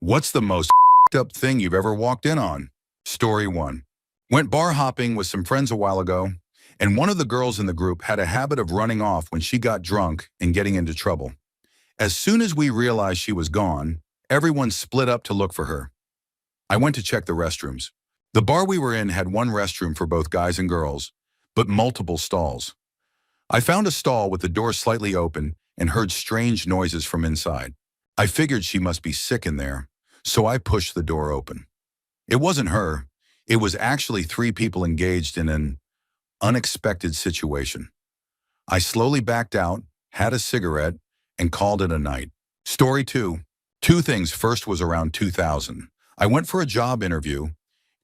What's the most fucked up thing you've ever walked in on? Story 1. Went bar hopping with some friends a while ago, and one of the girls in the group had a habit of running off when she got drunk and getting into trouble. As soon as we realized she was gone, everyone split up to look for her. I went to check the restrooms. The bar we were in had one restroom for both guys and girls, but multiple stalls. I found a stall with the door slightly open and heard strange noises from inside. I figured she must be sick in there, so I pushed the door open. It wasn't her. It was actually 3 people engaged in an unexpected situation. I slowly backed out, had a cigarette, and called it a night. Story 2. 2 things. First was around 2000. I went for a job interview,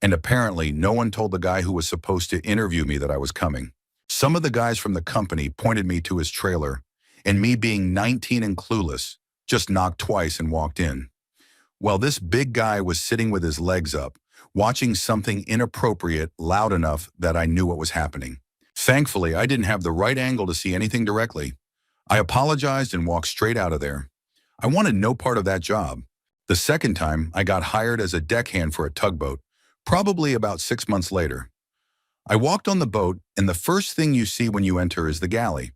and apparently no one told the guy who was supposed to interview me that I was coming. Some of the guys from the company pointed me to his trailer, and me being 19 and clueless, just knocked twice and walked in. Well, this big guy was sitting with his legs up, watching something inappropriate loud enough that I knew what was happening. Thankfully, I didn't have the right angle to see anything directly. I apologized and walked straight out of there. I wanted no part of that job. The second time, I got hired as a deckhand for a tugboat, probably about 6 months later. I walked on the boat, and the first thing you see when you enter is the galley.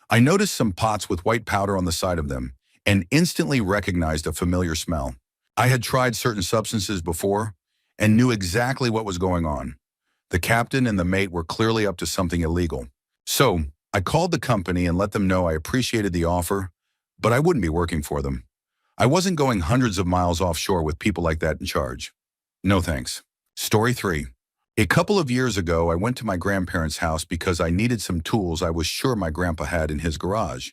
I noticed some pots with white powder on the side of them, and instantly recognized a familiar smell. I had tried certain substances before and knew exactly what was going on. The captain and the mate were clearly up to something illegal. So I called the company and let them know I appreciated the offer, but I wouldn't be working for them. I wasn't going hundreds of miles offshore with people like that in charge. No thanks. Story 3. A couple of years ago, I went to my grandparents' house because I needed some tools I was sure my grandpa had in his garage.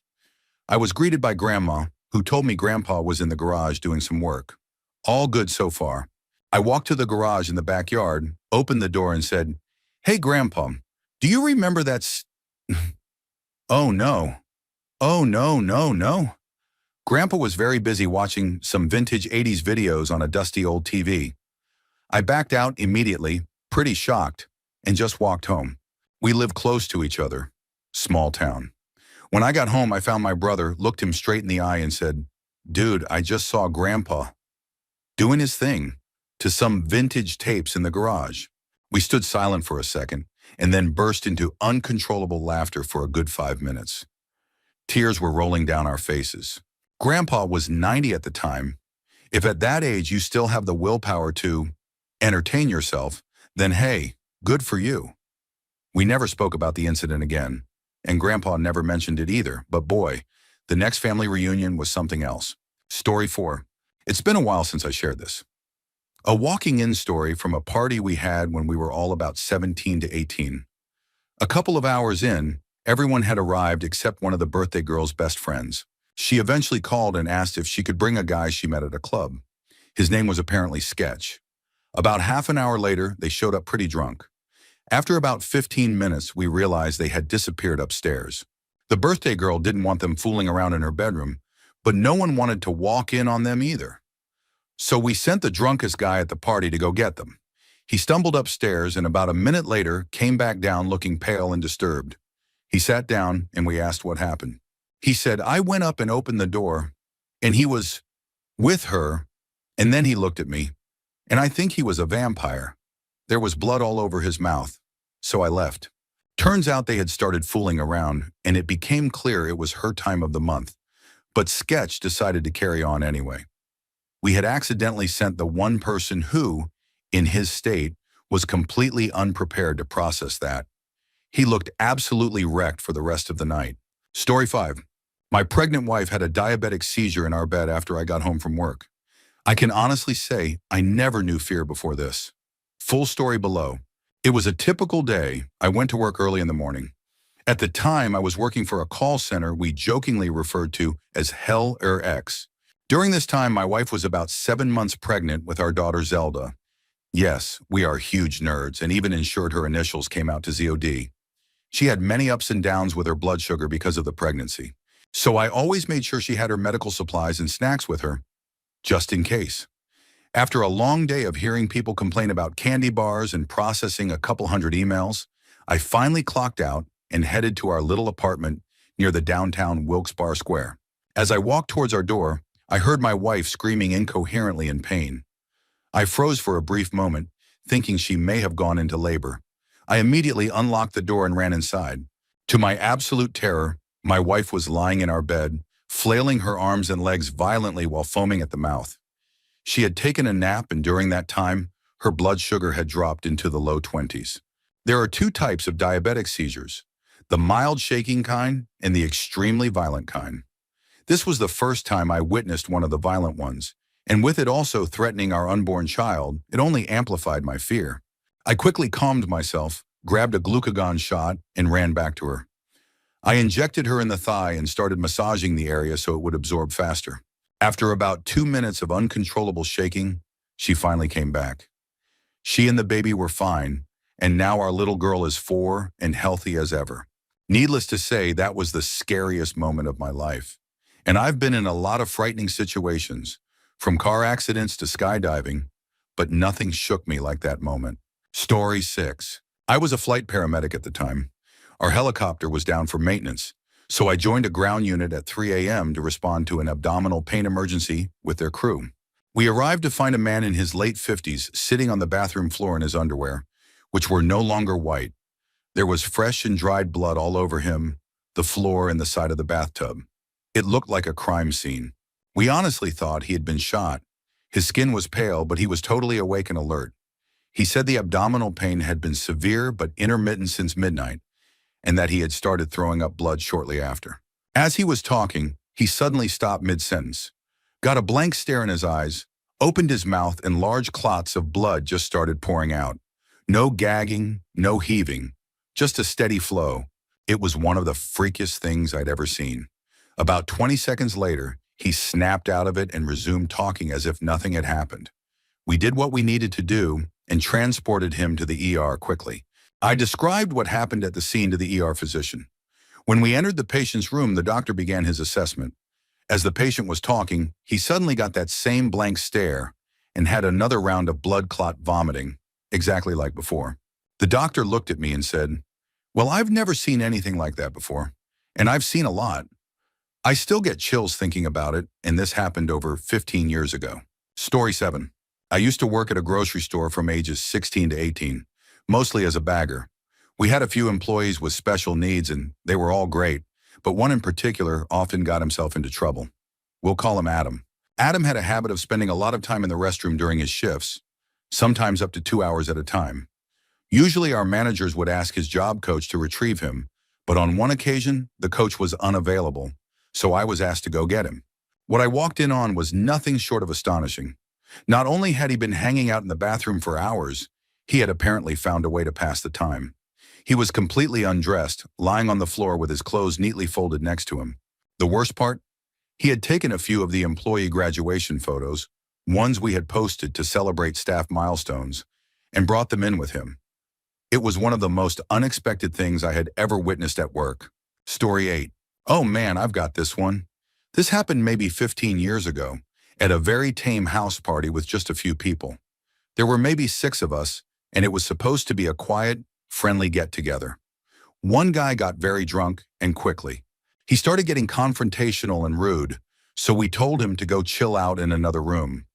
I was greeted by Grandma, who told me Grandpa was in the garage doing some work. All good so far. I walked to the garage in the backyard, opened the door and said, "Hey, Grandpa, do you remember that Oh no. Oh no. Grandpa was very busy watching some vintage 80s videos on a dusty old TV. I backed out immediately, pretty shocked, and just walked home. We live close to each other. Small town. When I got home, I found my brother, looked him straight in the eye and said, "Dude, I just saw Grandpa doing his thing to some vintage tapes in the garage." We stood silent for a second and then burst into uncontrollable laughter for a good 5 minutes. Tears were rolling down our faces. Grandpa was 90 at the time. If at that age you still have the willpower to entertain yourself, then hey, good for you. We never spoke about the incident again, and Grandpa never mentioned it either, but boy, the next family reunion was something else. Story 4. It's been a while since I shared this. A walking-in story from a party we had when we were all about 17 to 18. A couple of hours in, everyone had arrived except one of the birthday girl's best friends. She eventually called and asked if she could bring a guy she met at a club. His name was apparently Sketch. About half an hour later, they showed up pretty drunk. After about 15 minutes, we realized they had disappeared upstairs. The birthday girl didn't want them fooling around in her bedroom, but no one wanted to walk in on them either. So we sent the drunkest guy at the party to go get them. He stumbled upstairs and about a minute later came back down looking pale and disturbed. He sat down and we asked what happened. He said, "I went up and opened the door and he was with her, and then he looked at me, and I think he was a vampire. There was blood all over his mouth, so I left." Turns out they had started fooling around and it became clear it was her time of the month, but Sketch decided to carry on anyway. We had accidentally sent the one person who, in his state, was completely unprepared to process that. He looked absolutely wrecked for the rest of the night. Story 5. My pregnant wife had a diabetic seizure in our bed after I got home from work. I can honestly say I never knew fear before this. Full story below. It was a typical day. I went to work early in the morning. At the time, I was working for a call center we jokingly referred to as Hell X. During this time, my wife was about 7 months pregnant with our daughter Zelda. Yes, we are huge nerds and even ensured her initials came out to ZOD. She had many ups and downs with her blood sugar because of the pregnancy. So I always made sure she had her medical supplies and snacks with her, just in case. After a long day of hearing people complain about candy bars and processing a couple hundred emails, I finally clocked out and headed to our little apartment near the downtown Wilkes-Barre Square. As I walked towards our door, I heard my wife screaming incoherently in pain. I froze for a brief moment, thinking she may have gone into labor. I immediately unlocked the door and ran inside. To my absolute terror, my wife was lying in our bed, flailing her arms and legs violently while foaming at the mouth. She had taken a nap, and during that time, her blood sugar had dropped into the low 20s. There are two types of diabetic seizures, the mild shaking kind and the extremely violent kind. This was the first time I witnessed one of the violent ones, and with it also threatening our unborn child, it only amplified my fear. I quickly calmed myself, grabbed a glucagon shot, and ran back to her. I injected her in the thigh and started massaging the area so it would absorb faster. After about 2 minutes of uncontrollable shaking, she finally came back. She and the baby were fine, and now our little girl is 4 and healthy as ever. Needless to say, that was the scariest moment of my life. And I've been in a lot of frightening situations, from car accidents to skydiving, but nothing shook me like that moment. Story 6. I was a flight paramedic at the time. Our helicopter was down for maintenance, so I joined a ground unit at 3 a.m. to respond to an abdominal pain emergency with their crew. We arrived to find a man in his late 50s sitting on the bathroom floor in his underwear, which were no longer white. There was fresh and dried blood all over him, the floor, and the side of the bathtub. It looked like a crime scene. We honestly thought he had been shot. His skin was pale, but he was totally awake and alert. He said the abdominal pain had been severe but intermittent since midnight, and that he had started throwing up blood shortly after. As he was talking, he suddenly stopped mid-sentence, got a blank stare in his eyes, opened his mouth, and large clots of blood just started pouring out. No gagging, no heaving, just a steady flow. It was one of the freakiest things I'd ever seen. About 20 seconds later, he snapped out of it and resumed talking as if nothing had happened. We did what we needed to do and transported him to the ER quickly. I described what happened at the scene to the ER physician. When we entered the patient's room, the doctor began his assessment. As the patient was talking, he suddenly got that same blank stare and had another round of blood clot vomiting, exactly like before. The doctor looked at me and said, "Well, I've never seen anything like that before, and I've seen a lot. I still get chills thinking about it, and this happened over 15 years ago." Story 7. I used to work at a grocery store from ages 16 to 18. Mostly as a bagger. We had a few employees with special needs, and they were all great, but one in particular often got himself into trouble. We'll call him Adam. Adam had a habit of spending a lot of time in the restroom during his shifts, sometimes up to 2 hours at a time. Usually our managers would ask his job coach to retrieve him, but on one occasion, the coach was unavailable, so I was asked to go get him. What I walked in on was nothing short of astonishing. Not only had he been hanging out in the bathroom for hours, he had apparently found a way to pass the time. He was completely undressed, lying on the floor with his clothes neatly folded next to him. The worst part? He had taken a few of the employee graduation photos, ones we had posted to celebrate staff milestones, and brought them in with him. It was one of the most unexpected things I had ever witnessed at work. Story 8. Oh man, I've got this one. This happened maybe 15 years ago, at a very tame house party with just a few people. There were maybe 6 of us, and it was supposed to be a quiet, friendly get-together. One guy got very drunk, and quickly. He started getting confrontational and rude, so we told him to go chill out in another room.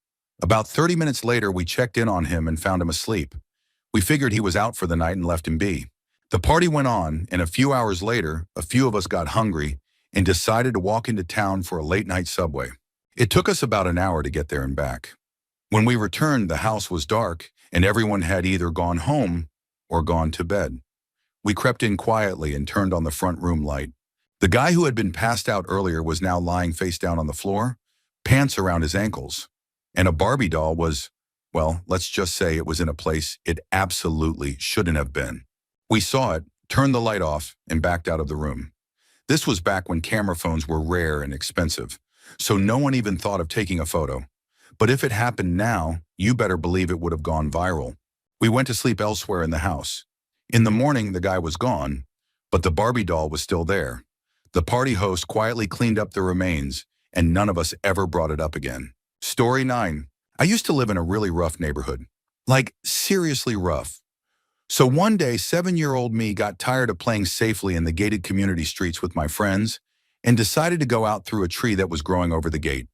About 30 minutes later, we checked in on him and found him asleep. We figured he was out for the night and left him be. The party went on, and a few hours later, a few of us got hungry and decided to walk into town for a late-night Subway. It took us about an hour to get there and back. When we returned, the house was dark, and everyone had either gone home or gone to bed. We crept in quietly and turned on the front room light. The guy who had been passed out earlier was now lying face down on the floor, pants around his ankles, and a Barbie doll was, well, let's just say it was in a place it absolutely shouldn't have been. We saw it, turned the light off, and backed out of the room. This was back when camera phones were rare and expensive, so no one even thought of taking a photo. But if it happened now, you better believe it would have gone viral. We went to sleep elsewhere in the house. In the morning, the guy was gone, but the Barbie doll was still there. The party host quietly cleaned up the remains, and none of us ever brought it up again. Story 9. I used to live in a really rough neighborhood. Like, seriously rough. So one day, 7-year-old me got tired of playing safely in the gated community streets with my friends and decided to go out through a tree that was growing over the gate.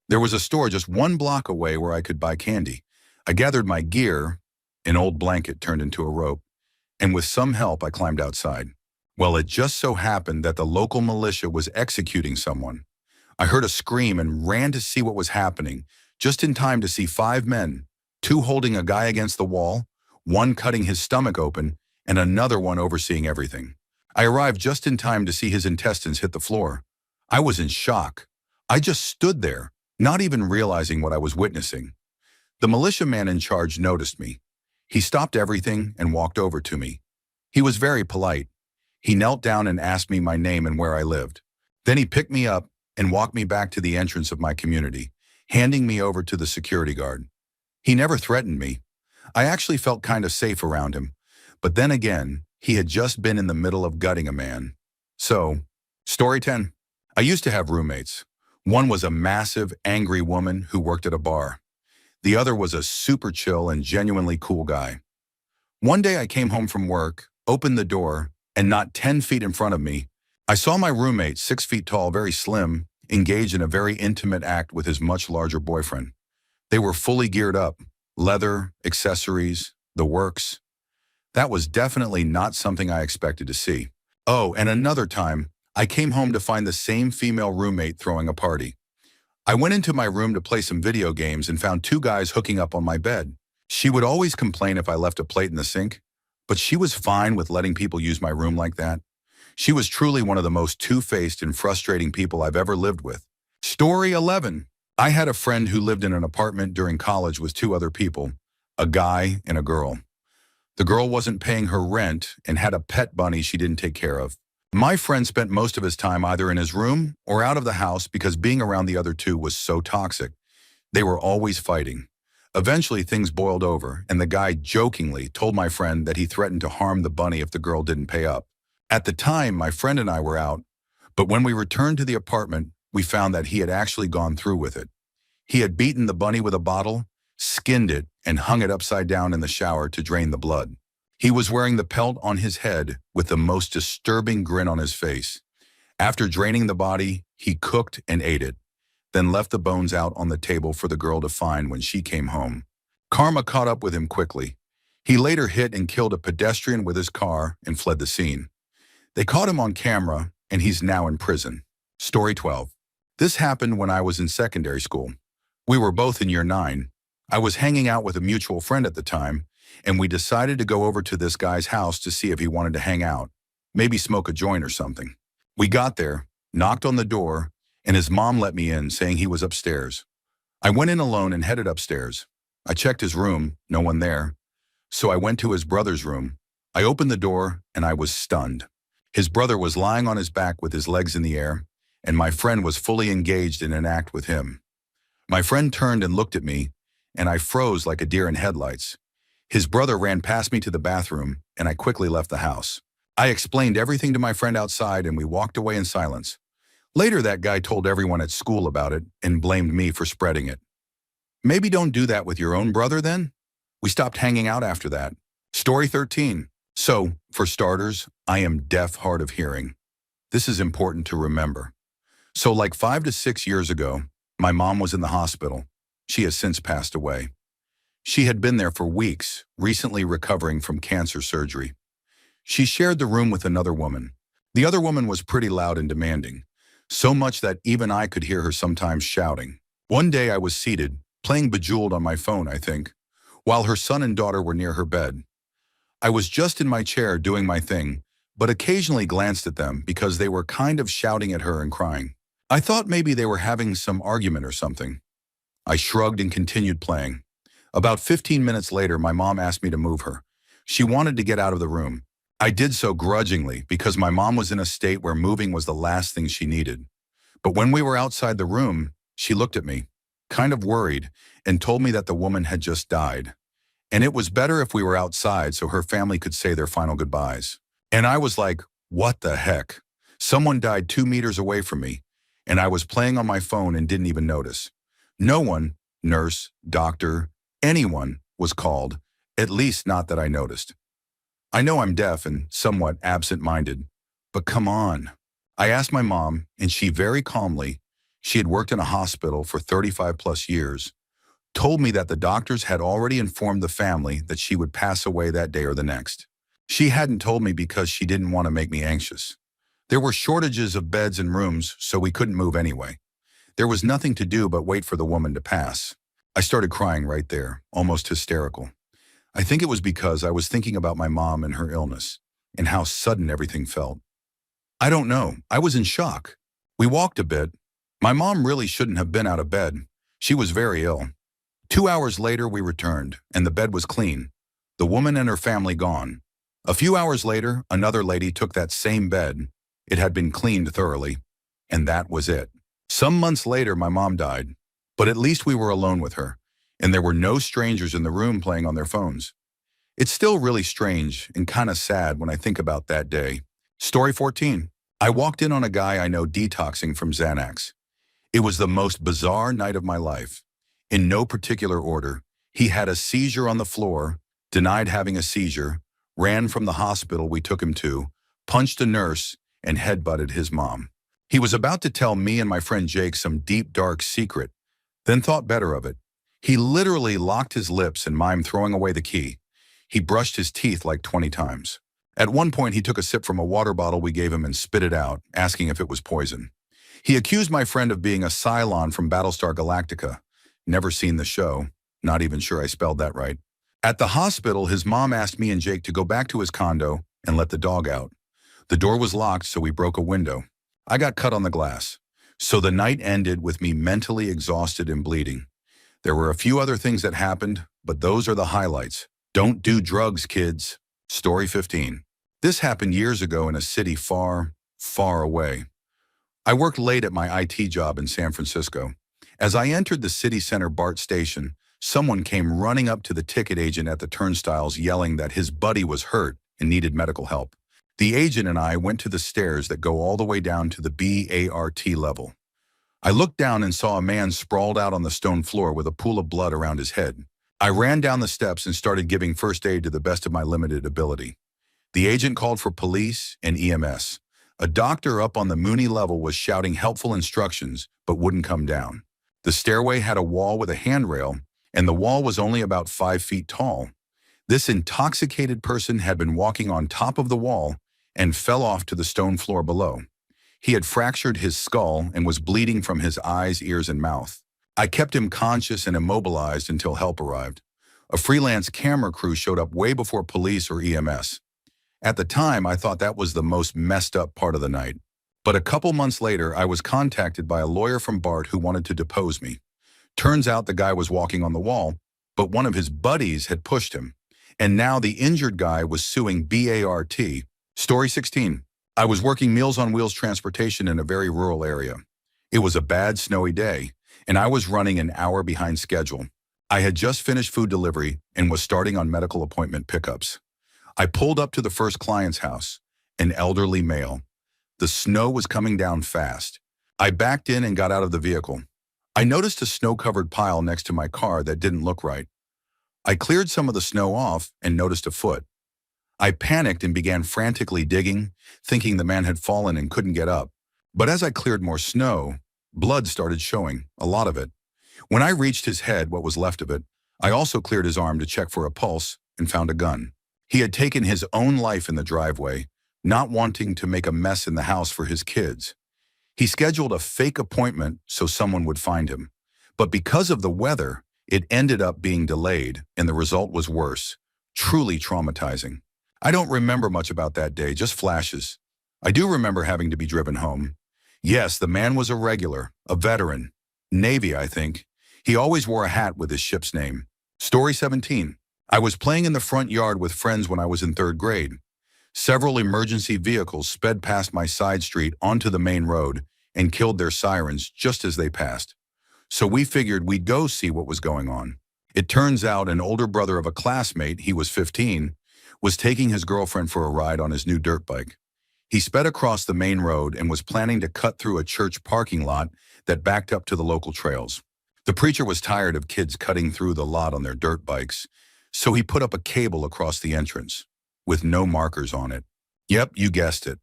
There was a store just 1 block away where I could buy candy. I gathered my gear, an old blanket turned into a rope, and with some help I climbed outside. Well, it just so happened that the local militia was executing someone. I heard a scream and ran to see what was happening, just in time to see 5 men, 2 holding a guy against the wall, 1 cutting his stomach open, and another one overseeing everything. I arrived just in time to see his intestines hit the floor. I was in shock. I just stood there, not even realizing what I was witnessing. The militiaman in charge noticed me. He stopped everything and walked over to me. He was very polite. He knelt down and asked me my name and where I lived. Then he picked me up and walked me back to the entrance of my community, handing me over to the security guard. He never threatened me. I actually felt kind of safe around him. But then again, he had just been in the middle of gutting a man. So, story 10. I used to have roommates. One was a massive, angry woman who worked at a bar. The other was a super chill and genuinely cool guy. One day I came home from work, opened the door, and not 10 feet in front of me, I saw my roommate, 6 feet tall, very slim, engaged in a very intimate act with his much larger boyfriend. They were fully geared up, leather, accessories, the works. That was definitely not something I expected to see. Oh, and another time, I came home to find the same female roommate throwing a party. I went into my room to play some video games and found 2 guys hooking up on my bed. She would always complain if I left a plate in the sink, but she was fine with letting people use my room like that. She was truly one of the most two-faced and frustrating people I've ever lived with. Story 11. I had a friend who lived in an apartment during college with 2 other people, a guy and a girl. The girl wasn't paying her rent and had a pet bunny she didn't take care of. My friend spent most of his time either in his room or out of the house because being around the other 2 was so toxic. They were always fighting. Eventually, things boiled over, and the guy jokingly told my friend that he threatened to harm the bunny if the girl didn't pay up. At the time, my friend and I were out, but when we returned to the apartment, we found that he had actually gone through with it. He had beaten the bunny with a bottle, skinned it, and hung it upside down in the shower to drain the blood. He was wearing the pelt on his head with the most disturbing grin on his face. After draining the body, he cooked and ate it, then left the bones out on the table for the girl to find when she came home. Karma caught up with him quickly. He later hit and killed a pedestrian with his car and fled the scene. They caught him on camera, and he's now in prison. Story 12. This happened when I was in secondary school. We were both in year 9. I was hanging out with a mutual friend at the time, and we decided to go over to this guy's house to see if he wanted to hang out, maybe smoke a joint or something. We got there, knocked on the door, and his mom let me in, saying he was upstairs. I went in alone and headed upstairs. I checked his room, no one there. So I went to his brother's room. I opened the door, and I was stunned. His brother was lying on his back with his legs in the air, and my friend was fully engaged in an act with him. My friend turned and looked at me, and I froze like a deer in headlights. His brother ran past me to the bathroom, and I quickly left the house. I explained everything to my friend outside, and we walked away in silence. Later, that guy told everyone at school about it and blamed me for spreading it. Maybe don't do that with your own brother then? We stopped hanging out after that. Story 13. So, for starters, I am deaf, hard of hearing. This is important to remember. So like 5 to 6 years ago, my mom was in the hospital. She has since passed away. She had been there for weeks, recently recovering from cancer surgery. She shared the room with another woman. The other woman was pretty loud and demanding, so much that even I could hear her sometimes shouting. One day I was seated, playing Bejeweled on my phone, I think, while her son and daughter were near her bed. I was just in my chair doing my thing, but occasionally glanced at them because they were kind of shouting at her and crying. I thought maybe they were having some argument or something. I shrugged and continued playing. About 15 minutes later, my mom asked me to move her. She wanted to get out of the room. I did so grudgingly because my mom was in a state where moving was the last thing she needed. But when we were outside the room, she looked at me, kind of worried, and told me that the woman had just died. And it was better if we were outside so her family could say their final goodbyes. And I was like, what the heck? Someone died 2 meters away from me, and I was playing on my phone and didn't even notice. No one, nurse, doctor, anyone, was called, at least not that I noticed. I know I'm deaf and somewhat absent-minded, but come on. I asked my mom, and she very calmly, She had worked in a hospital for 35 plus years, told me that the doctors had already informed the family that she would pass away that day or the next. She hadn't told me because she didn't want to make me anxious. There were shortages of beds and rooms, so we couldn't move anyway. There was nothing to do but wait for the woman to pass. I started crying right there, almost hysterical. I think it was because I was thinking about my mom and her illness, and how sudden everything felt. I don't know, I was in shock. We walked a bit. My mom really shouldn't have been out of bed. She was very ill. 2 hours later, we returned, and the bed was clean. The woman and her family gone. A few hours later, another lady took that same bed. It had been cleaned thoroughly, and that was it. Some months later, my mom died, but at least we were alone with her, and there were no strangers in the room playing on their phones. It's still really strange and kind of sad when I think about that day. Story 14. I walked in on a guy I know detoxing from Xanax. It was the most bizarre night of my life. In no particular order, he had a seizure on the floor, denied having a seizure, ran from the hospital we took him to, punched a nurse, and headbutted his mom. He was about to tell me and my friend Jake some deep, dark secret, then thought better of it. He literally locked his lips and mimed throwing away the key. He brushed his teeth like 20 times. At one point, he took a sip from a water bottle we gave him and spit it out, asking if it was poison. He accused my friend of being a Cylon from Battlestar Galactica. Never seen the show. Not even sure I spelled that right. At the hospital, his mom asked me and Jake to go back to his condo and let the dog out. The door was locked, so we broke a window. I got cut on the glass. So the night ended with me mentally exhausted and bleeding. There were a few other things that happened, but those are the highlights. Don't do drugs, kids. Story 15. This happened years ago in a city far, far away. I worked late at my IT job in San Francisco. As I entered the city center BART station, someone came running up to the ticket agent at the turnstiles yelling that his buddy was hurt and needed medical help. The agent and I went to the stairs that go all the way down to the BART level. I looked down and saw a man sprawled out on the stone floor with a pool of blood around his head. I ran down the steps and started giving first aid to the best of my limited ability. The agent called for police and EMS. A doctor up on the Mooney level was shouting helpful instructions, but wouldn't come down. The stairway had a wall with a handrail, and the wall was only about 5 feet tall. This intoxicated person had been walking on top of the wall and fell off to the stone floor below. He had fractured his skull and was bleeding from his eyes, ears, and mouth. I kept him conscious and immobilized until help arrived. A freelance camera crew showed up way before police or EMS. At the time, I thought that was the most messed up part of the night. But a couple months later, I was contacted by a lawyer from BART who wanted to depose me. Turns out the guy was walking on the wall, but one of his buddies had pushed him. And now the injured guy was suing BART. Story 16. I was working Meals on Wheels transportation in a very rural area. It was a bad, snowy day, and I was running an hour behind schedule. I had just finished food delivery and was starting on medical appointment pickups. I pulled up to the first client's house, an elderly male. The snow was coming down fast. I backed in and got out of the vehicle. I noticed a snow-covered pile next to my car that didn't look right. I cleared some of the snow off and noticed a foot. I panicked and began frantically digging, thinking the man had fallen and couldn't get up. But as I cleared more snow, blood started showing, a lot of it. When I reached his head, what was left of it, I also cleared his arm to check for a pulse and found a gun. He had taken his own life in the driveway, not wanting to make a mess in the house for his kids. He scheduled a fake appointment so someone would find him. But because of the weather, it ended up being delayed, and the result was worse. Truly traumatizing. I don't remember much about that day, just flashes. I do remember having to be driven home. Yes, the man was a regular, a veteran. Navy, I think. He always wore a hat with his ship's name. Story 17. I was playing in the front yard with friends when I was in 3rd grade. Several emergency vehicles sped past my side street onto the main road and killed their sirens just as they passed. So we figured we'd go see what was going on. It turns out an older brother of a classmate, he was 15, was taking his girlfriend for a ride on his new dirt bike. He sped across the main road and was planning to cut through a church parking lot that backed up to the local trails. The preacher was tired of kids cutting through the lot on their dirt bikes, so he put up a cable across the entrance, with no markers on it. Yep, you guessed it.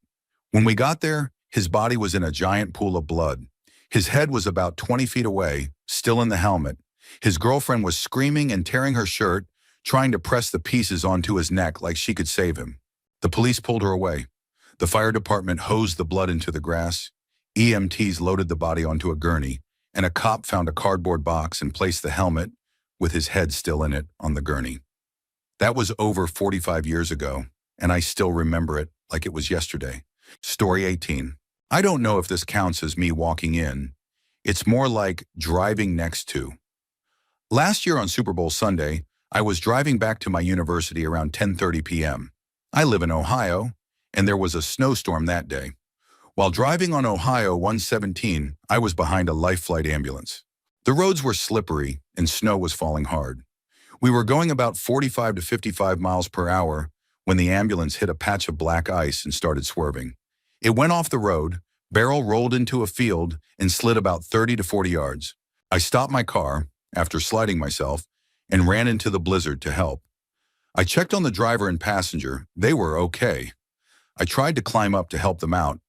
When we got there, his body was in a giant pool of blood. His head was about 20 feet away, still in the helmet. His girlfriend was screaming and tearing her shirt, trying to press the pieces onto his neck like she could save him. The police pulled her away. The fire department hosed the blood into the grass. EMTs loaded the body onto a gurney, and a cop found a cardboard box and placed the helmet, with his head still in it, on the gurney. That was over 45 years ago, and I still remember it like it was yesterday. Story 18. I don't know if this counts as me walking in. It's more like driving next to. Last year on Super Bowl Sunday, I was driving back to my university around 10:30 p.m. I live in Ohio, and there was a snowstorm that day. While driving on Ohio 117, I was behind a life flight ambulance. The roads were slippery, and snow was falling hard. We were going about 45 to 55 miles per hour when the ambulance hit a patch of black ice and started swerving. It went off the road, barrel rolled into a field, and slid about 30 to 40 yards. I stopped my car, after sliding myself, and ran into the blizzard to help. I checked on the driver and passenger. They were okay. I tried to climb up to help them out,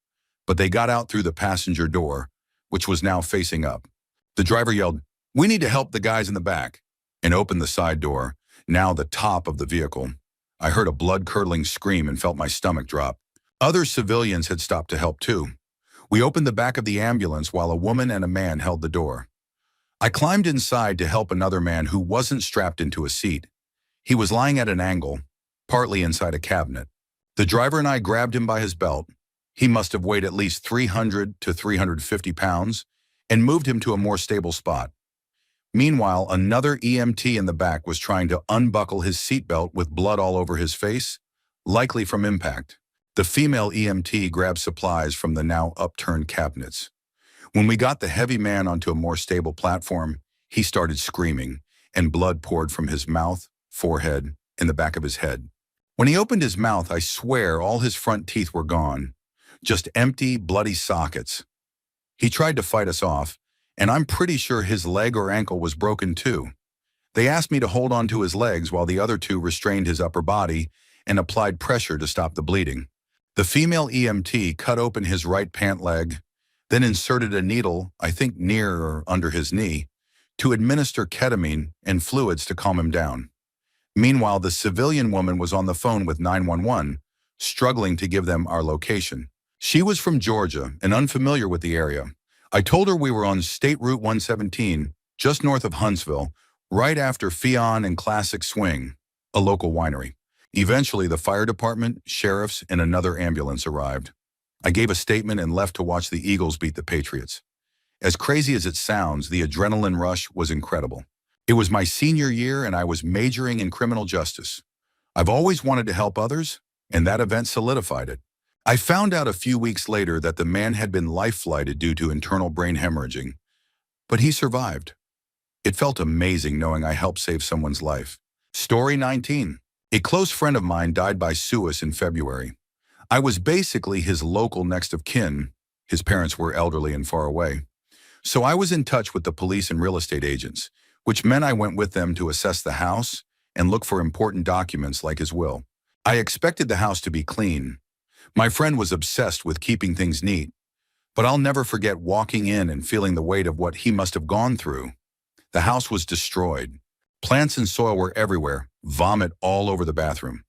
but they got out through the passenger door, which was now facing up. The driver yelled, "We need to help the guys in the back," and opened the side door, now the top of the vehicle. I heard a blood-curdling scream and felt my stomach drop. Other civilians had stopped to help too. We opened the back of the ambulance while a woman and a man held the door. I climbed inside to help another man who wasn't strapped into a seat. He was lying at an angle, partly inside a cabinet. The driver and I grabbed him by his belt. He must have weighed at least 300 to 350 pounds, and moved him to a more stable spot. Meanwhile, another EMT in the back was trying to unbuckle his seatbelt with blood all over his face, likely from impact. The female EMT grabbed supplies from the now upturned cabinets. When we got the heavy man onto a more stable platform, he started screaming, and blood poured from his mouth, forehead, and the back of his head. When he opened his mouth, I swear all his front teeth were gone, just empty, bloody sockets. He tried to fight us off, and I'm pretty sure his leg or ankle was broken too. They asked me to hold on to his legs while the other two restrained his upper body and applied pressure to stop the bleeding. The female EMT cut open his right pant leg, then inserted a needle, I think near or under his knee, to administer ketamine and fluids to calm him down. Meanwhile, the civilian woman was on the phone with 911, struggling to give them our location. She was from Georgia and unfamiliar with the area. I told her we were on State Route 117, just north of Huntsville, right after Fion and Classic Swing, a local winery. Eventually, the fire department, sheriffs, and another ambulance arrived. I gave a statement and left to watch the Eagles beat the Patriots. As crazy as it sounds, the adrenaline rush was incredible. It was my senior year and I was majoring in criminal justice. I've always wanted to help others, and that event solidified it. I found out a few weeks later that the man had been life-flighted due to internal brain hemorrhaging, but he survived. It felt amazing knowing I helped save someone's life. Story 19. A close friend of mine died by suicide in February. I was basically his local next of kin. His parents were elderly and far away. So I was in touch with the police and real estate agents, which meant I went with them to assess the house and look for important documents like his will. I expected the house to be clean. My friend was obsessed with keeping things neat, but I'll never forget walking in and feeling the weight of what he must have gone through. The house was destroyed. Plants and soil were everywhere, vomit all over the bathroom.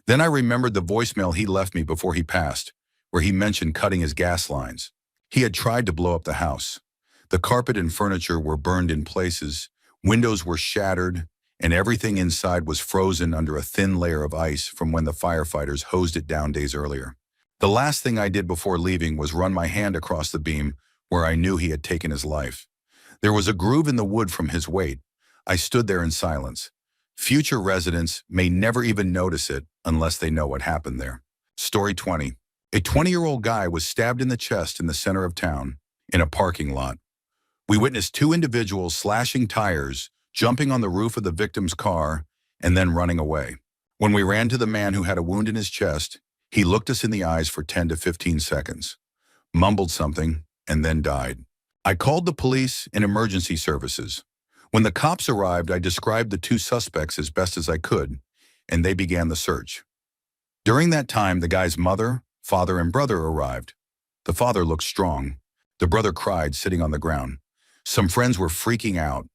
Then I remembered the voicemail he left me before he passed, where he mentioned cutting his gas lines. He had tried to blow up the house. The carpet and furniture were burned in places, windows were shattered, and everything inside was frozen under a thin layer of ice from when the firefighters hosed it down days earlier. The last thing I did before leaving was run my hand across the beam where I knew he had taken his life. There was a groove in the wood from his weight. I stood there in silence. Future residents may never even notice it unless they know what happened there. Story 20. A 20-year-old guy was stabbed in the chest in the center of town, in a parking lot. We witnessed two individuals slashing tires, jumping on the roof of the victim's car, and then running away. When we ran to the man who had a wound in his chest, he looked us in the eyes for 10 to 15 seconds, mumbled something, and then died. I called the police and emergency services. When the cops arrived, I described the two suspects as best as I could, and they began the search. During that time, the guy's mother, father, and brother arrived. The father looked strong. The brother cried, sitting on the ground. Some friends were freaking out.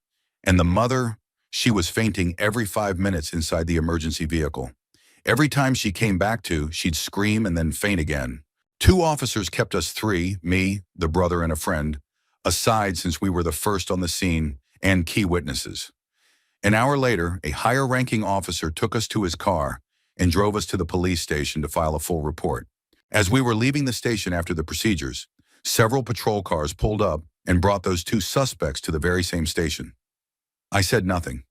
And the mother, she was fainting every 5 minutes inside the emergency vehicle. Every time she came back to, she'd scream and then faint again. Two officers kept us three, me, the brother, and a friend, aside since we were the first on the scene and key witnesses. An hour later, a higher-ranking officer took us to his car and drove us to the police station to file a full report. As we were leaving the station after the procedures, several patrol cars pulled up and brought those two suspects to the very same station. I said nothing.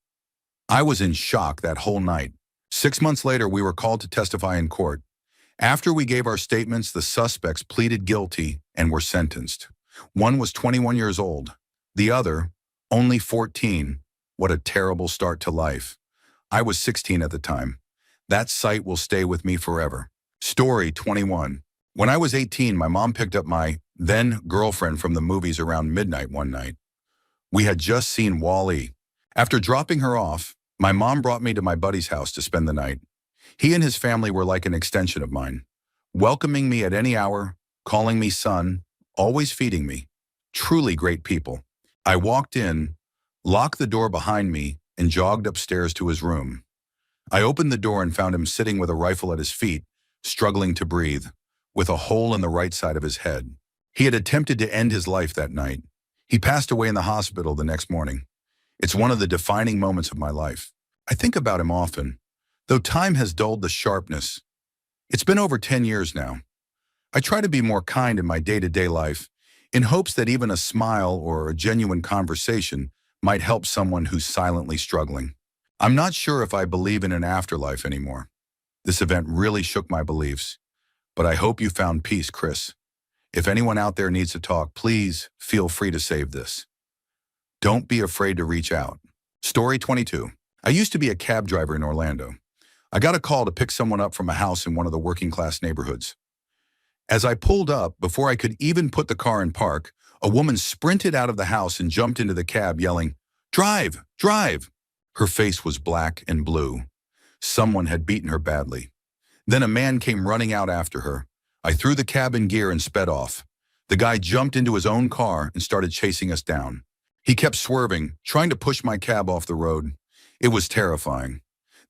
I was in shock that whole night. 6 months later, we were called to testify in court. After we gave our statements, the suspects pleaded guilty and were sentenced. One was 21 years old. The other, only 14. What a terrible start to life. I was 16 at the time. That sight will stay with me forever. Story 21. When I was 18, my mom picked up my then-girlfriend from the movies around midnight one night. We had just seen Wall-E. After dropping her off, my mom brought me to my buddy's house to spend the night. He and his family were like an extension of mine, welcoming me at any hour, calling me son, always feeding me. Truly great people. I walked in, locked the door behind me, and jogged upstairs to his room. I opened the door and found him sitting with a rifle at his feet, struggling to breathe, with a hole in the right side of his head. He had attempted to end his life that night. He passed away in the hospital the next morning. It's one of the defining moments of my life. I think about him often, though time has dulled the sharpness. It's been over 10 years now. I try to be more kind in my day-to-day life, in hopes that even a smile or a genuine conversation might help someone who's silently struggling. I'm not sure if I believe in an afterlife anymore. This event really shook my beliefs, but I hope you found peace, Chris. If anyone out there needs to talk, please feel free to save this. Don't be afraid to reach out. Story 22. I used to be a cab driver in Orlando. I got a call to pick someone up from a house in one of the working-class neighborhoods. As I pulled up, before I could even put the car in park, a woman sprinted out of the house and jumped into the cab, yelling, "Drive! Drive!" Her face was black and blue. Someone had beaten her badly. Then a man came running out after her. I threw the cab in gear and sped off. The guy jumped into his own car and started chasing us down. He kept swerving, trying to push my cab off the road. It was terrifying.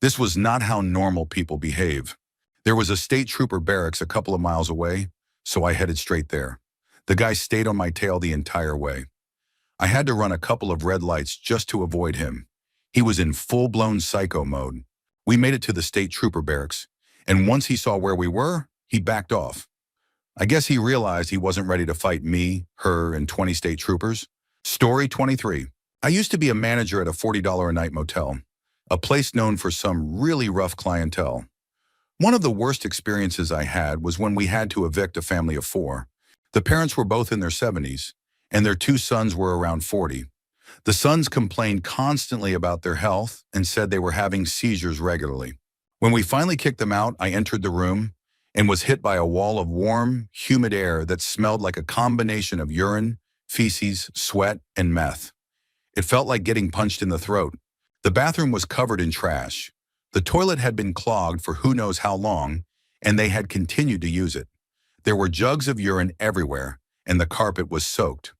This was not how normal people behave. There was a state trooper barracks a couple of miles away, so I headed straight there. The guy stayed on my tail the entire way. I had to run a couple of red lights just to avoid him. He was in full-blown psycho mode. We made it to the state trooper barracks, and once he saw where we were, he backed off. I guess he realized he wasn't ready to fight me, her, and 20 state troopers. Story 23. I used to be a manager at a $40 a night motel, a place known for some really rough clientele. One of the worst experiences I had was when we had to evict a family of 4. The parents were both in their 70s, and their 2 sons were around 40. The sons complained constantly about their health and said they were having seizures regularly. When we finally kicked them out, I entered the room and was hit by a wall of warm, humid air that smelled like a combination of urine, feces, sweat, and meth. It felt like getting punched in the throat. The bathroom was covered in trash. The toilet had been clogged for who knows how long, and they had continued to use it. There were jugs of urine everywhere, and the carpet was soaked.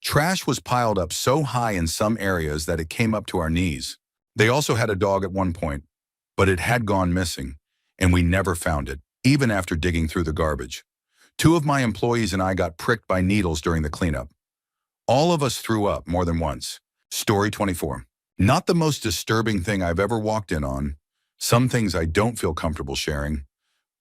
Trash was piled up so high in some areas that it came up to our knees. They also had a dog at one point, but it had gone missing, and we never found it, even after digging through the garbage. 2 of my employees and I got pricked by needles during the cleanup. All of us threw up more than once. Story 24. Not the most disturbing thing I've ever walked in on. Some things I don't feel comfortable sharing,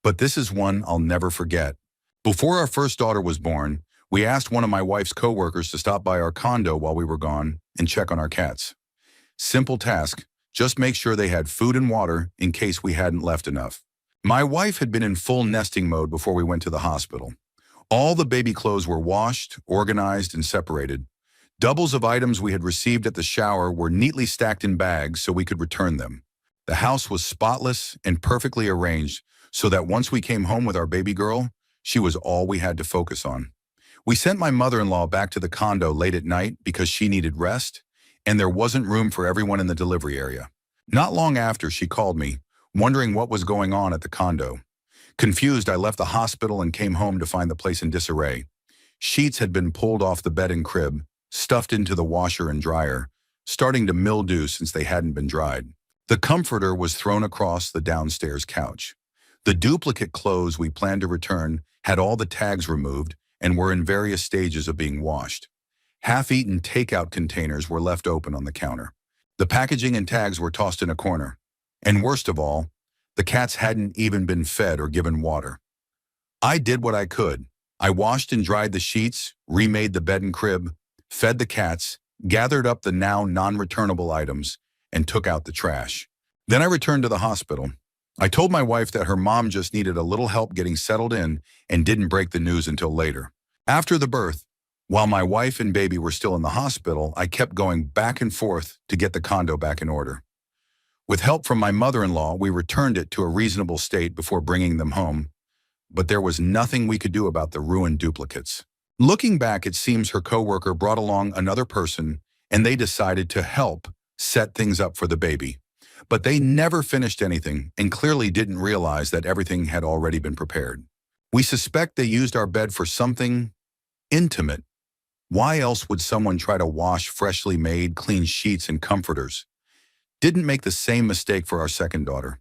but this is one I'll never forget. Before our first daughter was born, we asked one of my wife's coworkers to stop by our condo while we were gone and check on our cats. Simple task, just make sure they had food and water in case we hadn't left enough. My wife had been in full nesting mode before we went to the hospital. All the baby clothes were washed, organized, and separated. Doubles of items we had received at the shower were neatly stacked in bags so we could return them. The house was spotless and perfectly arranged so that once we came home with our baby girl, she was all we had to focus on. We sent my mother-in-law back to the condo late at night because she needed rest, and there wasn't room for everyone in the delivery area. Not long after, she called me, wondering what was going on at the condo. Confused, I left the hospital and came home to find the place in disarray. Sheets had been pulled off the bed and crib, stuffed into the washer and dryer, starting to mildew since they hadn't been dried. The comforter was thrown across the downstairs couch. The duplicate clothes we planned to return had all the tags removed and were in various stages of being washed. Half-eaten takeout containers were left open on the counter. The packaging and tags were tossed in a corner. And worst of all, the cats hadn't even been fed or given water. I did what I could. I washed and dried the sheets, remade the bed and crib, fed the cats, gathered up the now non-returnable items, and took out the trash. Then I returned to the hospital. I told my wife that her mom just needed a little help getting settled in and didn't break the news until later. After the birth, while my wife and baby were still in the hospital, I kept going back and forth to get the condo back in order. With help from my mother-in-law, we returned it to a reasonable state before bringing them home, but there was nothing we could do about the ruined duplicates. Looking back, it seems her coworker brought along another person and they decided to help set things up for the baby. But they never finished anything and clearly didn't realize that everything had already been prepared. We suspect they used our bed for something intimate. Why else would someone try to wash freshly made, clean sheets and comforters? Didn't make the same mistake for our second daughter.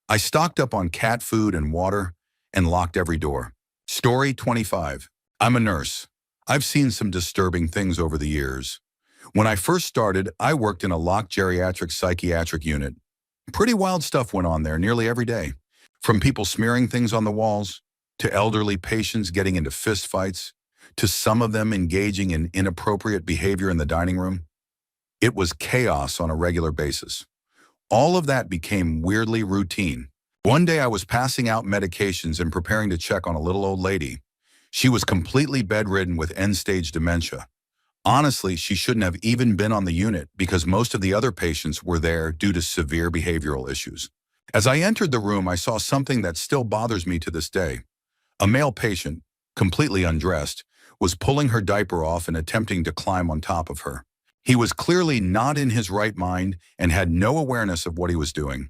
I stocked up on cat food and water and locked every door. Story 25. I'm a nurse. I've seen some disturbing things over the years. When I first started, I worked in a locked geriatric psychiatric unit. Pretty wild stuff went on there nearly every day. From people smearing things on the walls, to elderly patients getting into fistfights, to some of them engaging in inappropriate behavior in the dining room. It was chaos on a regular basis. All of that became weirdly routine. One day I was passing out medications and preparing to check on a little old lady. She was completely bedridden with end-stage dementia. Honestly, she shouldn't have even been on the unit because most of the other patients were there due to severe behavioral issues. As I entered the room, I saw something that still bothers me to this day. A male patient, completely undressed, was pulling her diaper off and attempting to climb on top of her. He was clearly not in his right mind and had no awareness of what he was doing.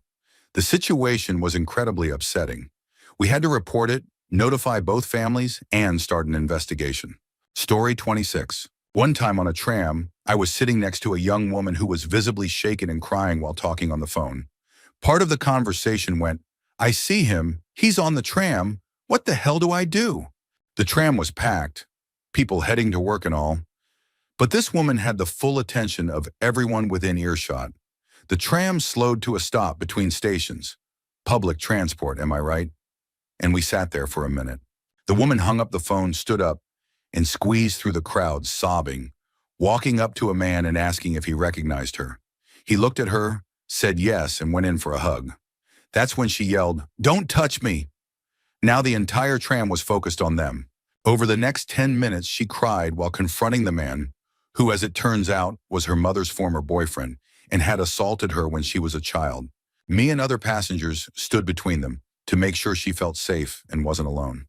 The situation was incredibly upsetting. We had to report it, notify both families, and start an investigation. Story 26. One time on a tram, I was sitting next to a young woman who was visibly shaken and crying while talking on the phone. Part of the conversation went, "I see him. He's on the tram. What the hell do I do?" The tram was packed, people heading to work and all. But this woman had the full attention of everyone within earshot. The tram slowed to a stop between stations. Public transport, am I right? And we sat there for a minute. The woman hung up the phone, stood up, and squeezed through the crowd, sobbing, walking up to a man and asking if he recognized her. He looked at her, said yes, and went in for a hug. That's when she yelled, "Don't touch me!" Now the entire tram was focused on them. Over the next 10 minutes, she cried while confronting the man, who, as it turns out, was her mother's former boyfriend and had assaulted her when she was a child. Me and other passengers stood between them to make sure she felt safe and wasn't alone.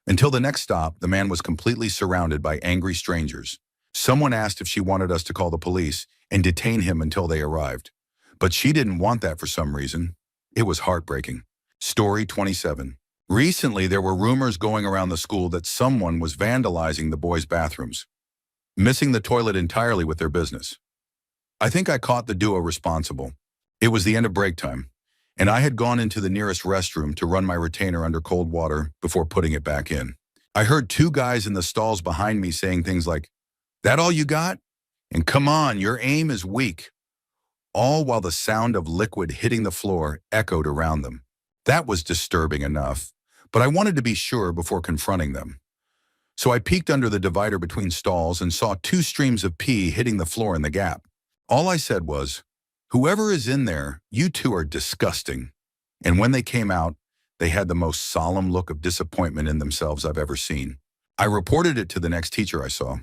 Until the next stop, the man was completely surrounded by angry strangers. Someone asked if she wanted us to call the police and detain him until they arrived. But she didn't want that for some reason. It was heartbreaking. Story 27. Recently, there were rumors going around the school that someone was vandalizing the boys' bathrooms, missing the toilet entirely with their business. I think I caught the duo responsible. It was the end of break time, and I had gone into the nearest restroom to run my retainer under cold water before putting it back in. I heard two guys in the stalls behind me saying things like, "That all you got? And come on, your aim is weak." All while the sound of liquid hitting the floor echoed around them. That was disturbing enough, but I wanted to be sure before confronting them. So I peeked under the divider between stalls and saw two streams of pee hitting the floor in the gap. All I said was, "Whoever is in there, you two are disgusting." And when they came out, they had the most solemn look of disappointment in themselves I've ever seen. I reported it to the next teacher I saw.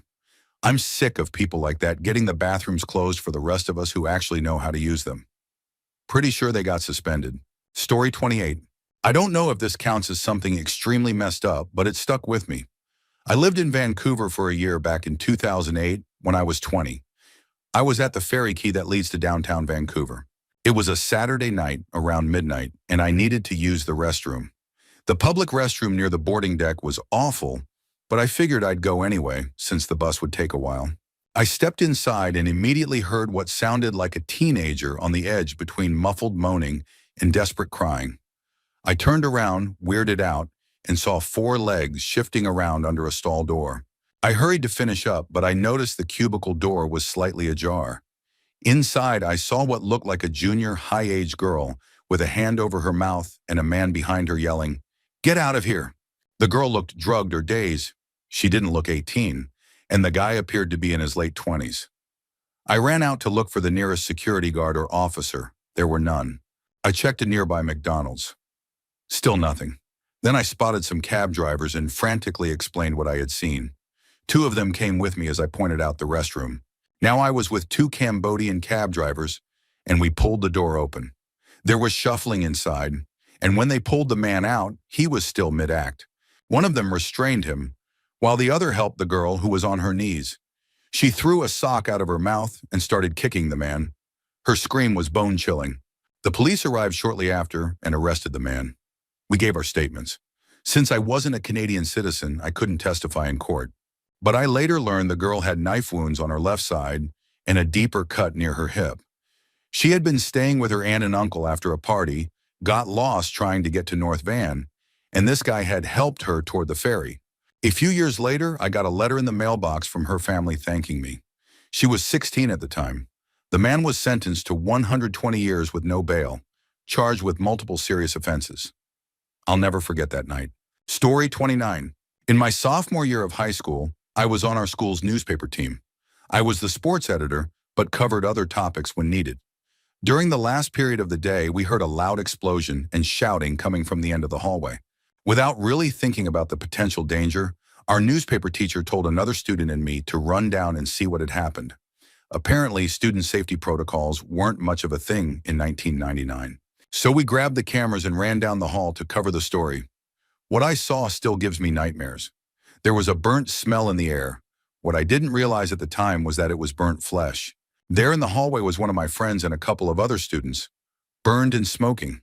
I'm sick of people like that getting the bathrooms closed for the rest of us who actually know how to use them. Pretty sure they got suspended. Story 28. I don't know if this counts as something extremely messed up, but it stuck with me. I lived in Vancouver for a year back in 2008 when I was 20. I was at the ferry quay that leads to downtown Vancouver. It was a Saturday night around midnight, and I needed to use the restroom. The public restroom near the boarding deck was awful, but I figured I'd go anyway, since the bus would take a while. I stepped inside and immediately heard what sounded like a teenager on the edge between muffled moaning and desperate crying. I turned around, weirded out, and saw 4 legs shifting around under a stall door. I hurried to finish up, but I noticed the cubicle door was slightly ajar. Inside, I saw what looked like a junior high-age girl with a hand over her mouth and a man behind her yelling, "Get out of here!" The girl looked drugged or dazed. She didn't look 18, and the guy appeared to be in his late 20s. I ran out to look for the nearest security guard or officer. There were none. I checked a nearby McDonald's. Still nothing. Then I spotted some cab drivers and frantically explained what I had seen. 2 of them came with me as I pointed out the restroom. Now I was with 2 Cambodian cab drivers, and we pulled the door open. There was shuffling inside, and when they pulled the man out, he was still mid-act. One of them restrained him, while the other helped the girl who was on her knees. She threw a sock out of her mouth and started kicking the man. Her scream was bone-chilling. The police arrived shortly after and arrested the man. We gave our statements. Since I wasn't a Canadian citizen, I couldn't testify in court. But I later learned the girl had knife wounds on her left side and a deeper cut near her hip. She had been staying with her aunt and uncle after a party, got lost trying to get to North Van, and this guy had helped her toward the ferry. A few years later, I got a letter in the mailbox from her family thanking me. She was 16 at the time. The man was sentenced to 120 years with no bail, charged with multiple serious offenses. I'll never forget that night. Story 29. In my sophomore year of high school, I was on our school's newspaper team. I was the sports editor, but covered other topics when needed. During the last period of the day, we heard a loud explosion and shouting coming from the end of the hallway. Without really thinking about the potential danger, our newspaper teacher told another student and me to run down and see what had happened. Apparently, student safety protocols weren't much of a thing in 1999. So we grabbed the cameras and ran down the hall to cover the story. What I saw still gives me nightmares. There was a burnt smell in the air. What I didn't realize at the time was that it was burnt flesh. There in the hallway was one of my friends and a couple of other students, burned and smoking.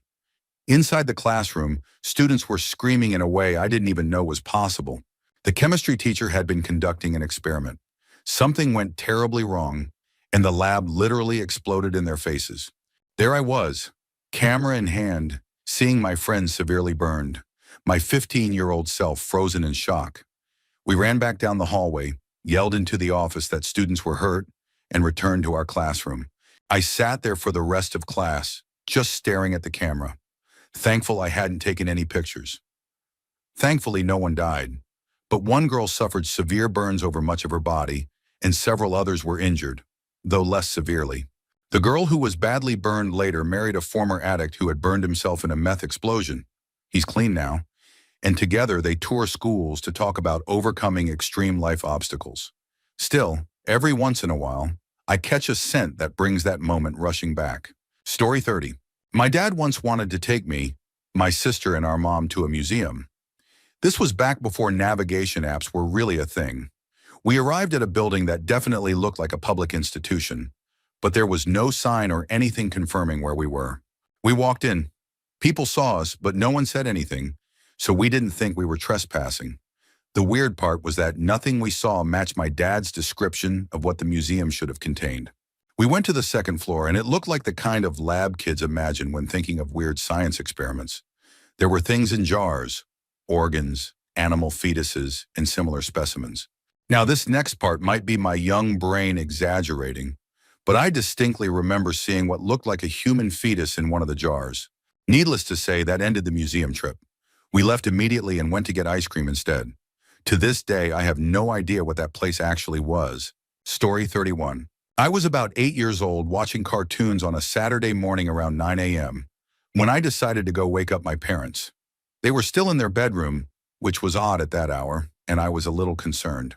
Inside the classroom, students were screaming in a way I didn't even know was possible. The chemistry teacher had been conducting an experiment. Something went terribly wrong, and the lab literally exploded in their faces. There I was, camera in hand, seeing my friends severely burned, my 15-year-old self frozen in shock. We ran back down the hallway, yelled into the office that students were hurt, and returned to our classroom. I sat there for the rest of class, just staring at the camera, thankful I hadn't taken any pictures. Thankfully, no one died, but one girl suffered severe burns over much of her body, and several others were injured, though less severely. The girl who was badly burned later married a former addict who had burned himself in a meth explosion. He's clean now, and together they tour schools to talk about overcoming extreme life obstacles. Still, every once in a while, I catch a scent that brings that moment rushing back. Story 30. My dad once wanted to take me, my sister, and our mom to a museum. This was back before navigation apps were really a thing. We arrived at a building that definitely looked like a public institution, but there was no sign or anything confirming where we were. We walked in. People saw us, but no one said anything, so we didn't think we were trespassing. The weird part was that nothing we saw matched my dad's description of what the museum should have contained. We went to the second floor, and it looked like the kind of lab kids imagine when thinking of weird science experiments. There were things in jars, organs, animal fetuses, and similar specimens. Now, this next part might be my young brain exaggerating, but I distinctly remember seeing what looked like a human fetus in one of the jars. Needless to say, that ended the museum trip. We left immediately and went to get ice cream instead. To this day, I have no idea what that place actually was. Story 31. I was about 8 years old watching cartoons on a Saturday morning around 9 a.m. when I decided to go wake up my parents. They were still in their bedroom, which was odd at that hour, and I was a little concerned.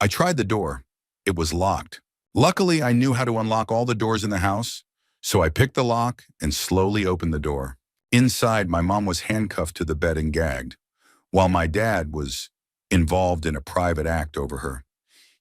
I tried the door. It was locked. Luckily, I knew how to unlock all the doors in the house, so I picked the lock and slowly opened the door. Inside, my mom was handcuffed to the bed and gagged, while my dad was involved in a private act over her.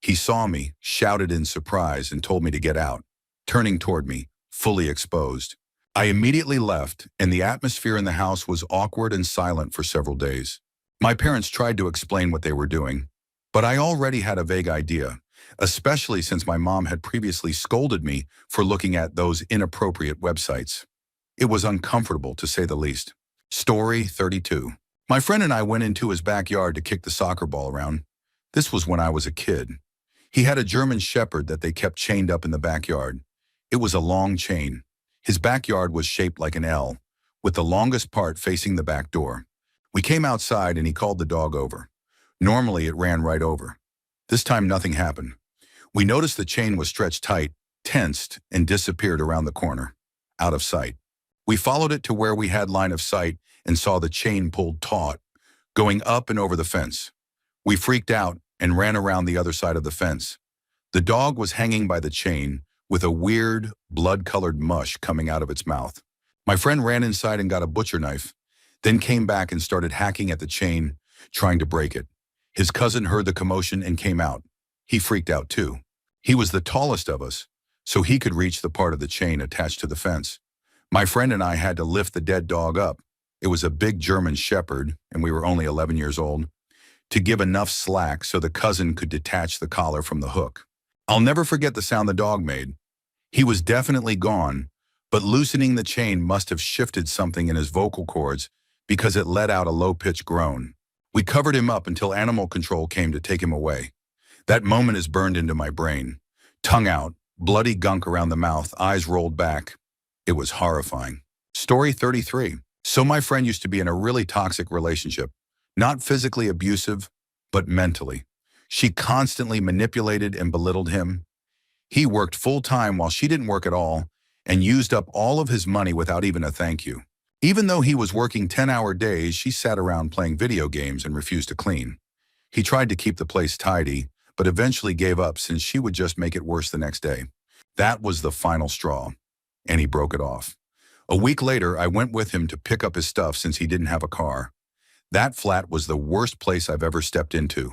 He saw me, shouted in surprise, and told me to get out, turning toward me, fully exposed. I immediately left, and the atmosphere in the house was awkward and silent for several days. My parents tried to explain what they were doing, but I already had a vague idea, especially since my mom had previously scolded me for looking at those inappropriate websites. It was uncomfortable, to say the least. Story 32. My friend and I went into his backyard to kick the soccer ball around. This was when I was a kid. He had a German shepherd that they kept chained up in the backyard. It was a long chain. His backyard was shaped like an L, with the longest part facing the back door. We came outside and he called the dog over. Normally it ran right over. This time nothing happened. We noticed the chain was stretched tight, tensed, and disappeared around the corner, out of sight. We followed it to where we had line of sight and saw the chain pulled taut, going up and over the fence. We freaked out and ran around the other side of the fence. The dog was hanging by the chain with a weird, blood-colored mush coming out of its mouth. My friend ran inside and got a butcher knife, then came back and started hacking at the chain, trying to break it. His cousin heard the commotion and came out. He freaked out too. He was the tallest of us, so he could reach the part of the chain attached to the fence. My friend and I had to lift the dead dog up. It was a big German shepherd, and we were only 11 years old, to give enough slack so the cousin could detach the collar from the hook. I'll never forget the sound the dog made. He was definitely gone, but loosening the chain must have shifted something in his vocal cords because it let out a low-pitched groan. We covered him up until animal control came to take him away. That moment is burned into my brain. Tongue out, bloody gunk around the mouth, eyes rolled back. It was horrifying. Story 33. So my friend used to be in a really toxic relationship. Not physically abusive, but mentally. She constantly manipulated and belittled him. He worked full-time while she didn't work at all and used up all of his money without even a thank you. Even though he was working 10-hour days, she sat around playing video games and refused to clean. He tried to keep the place tidy, but eventually gave up since she would just make it worse the next day. That was the final straw, and he broke it off. A week later, I went with him to pick up his stuff since he didn't have a car. That flat was the worst place I've ever stepped into.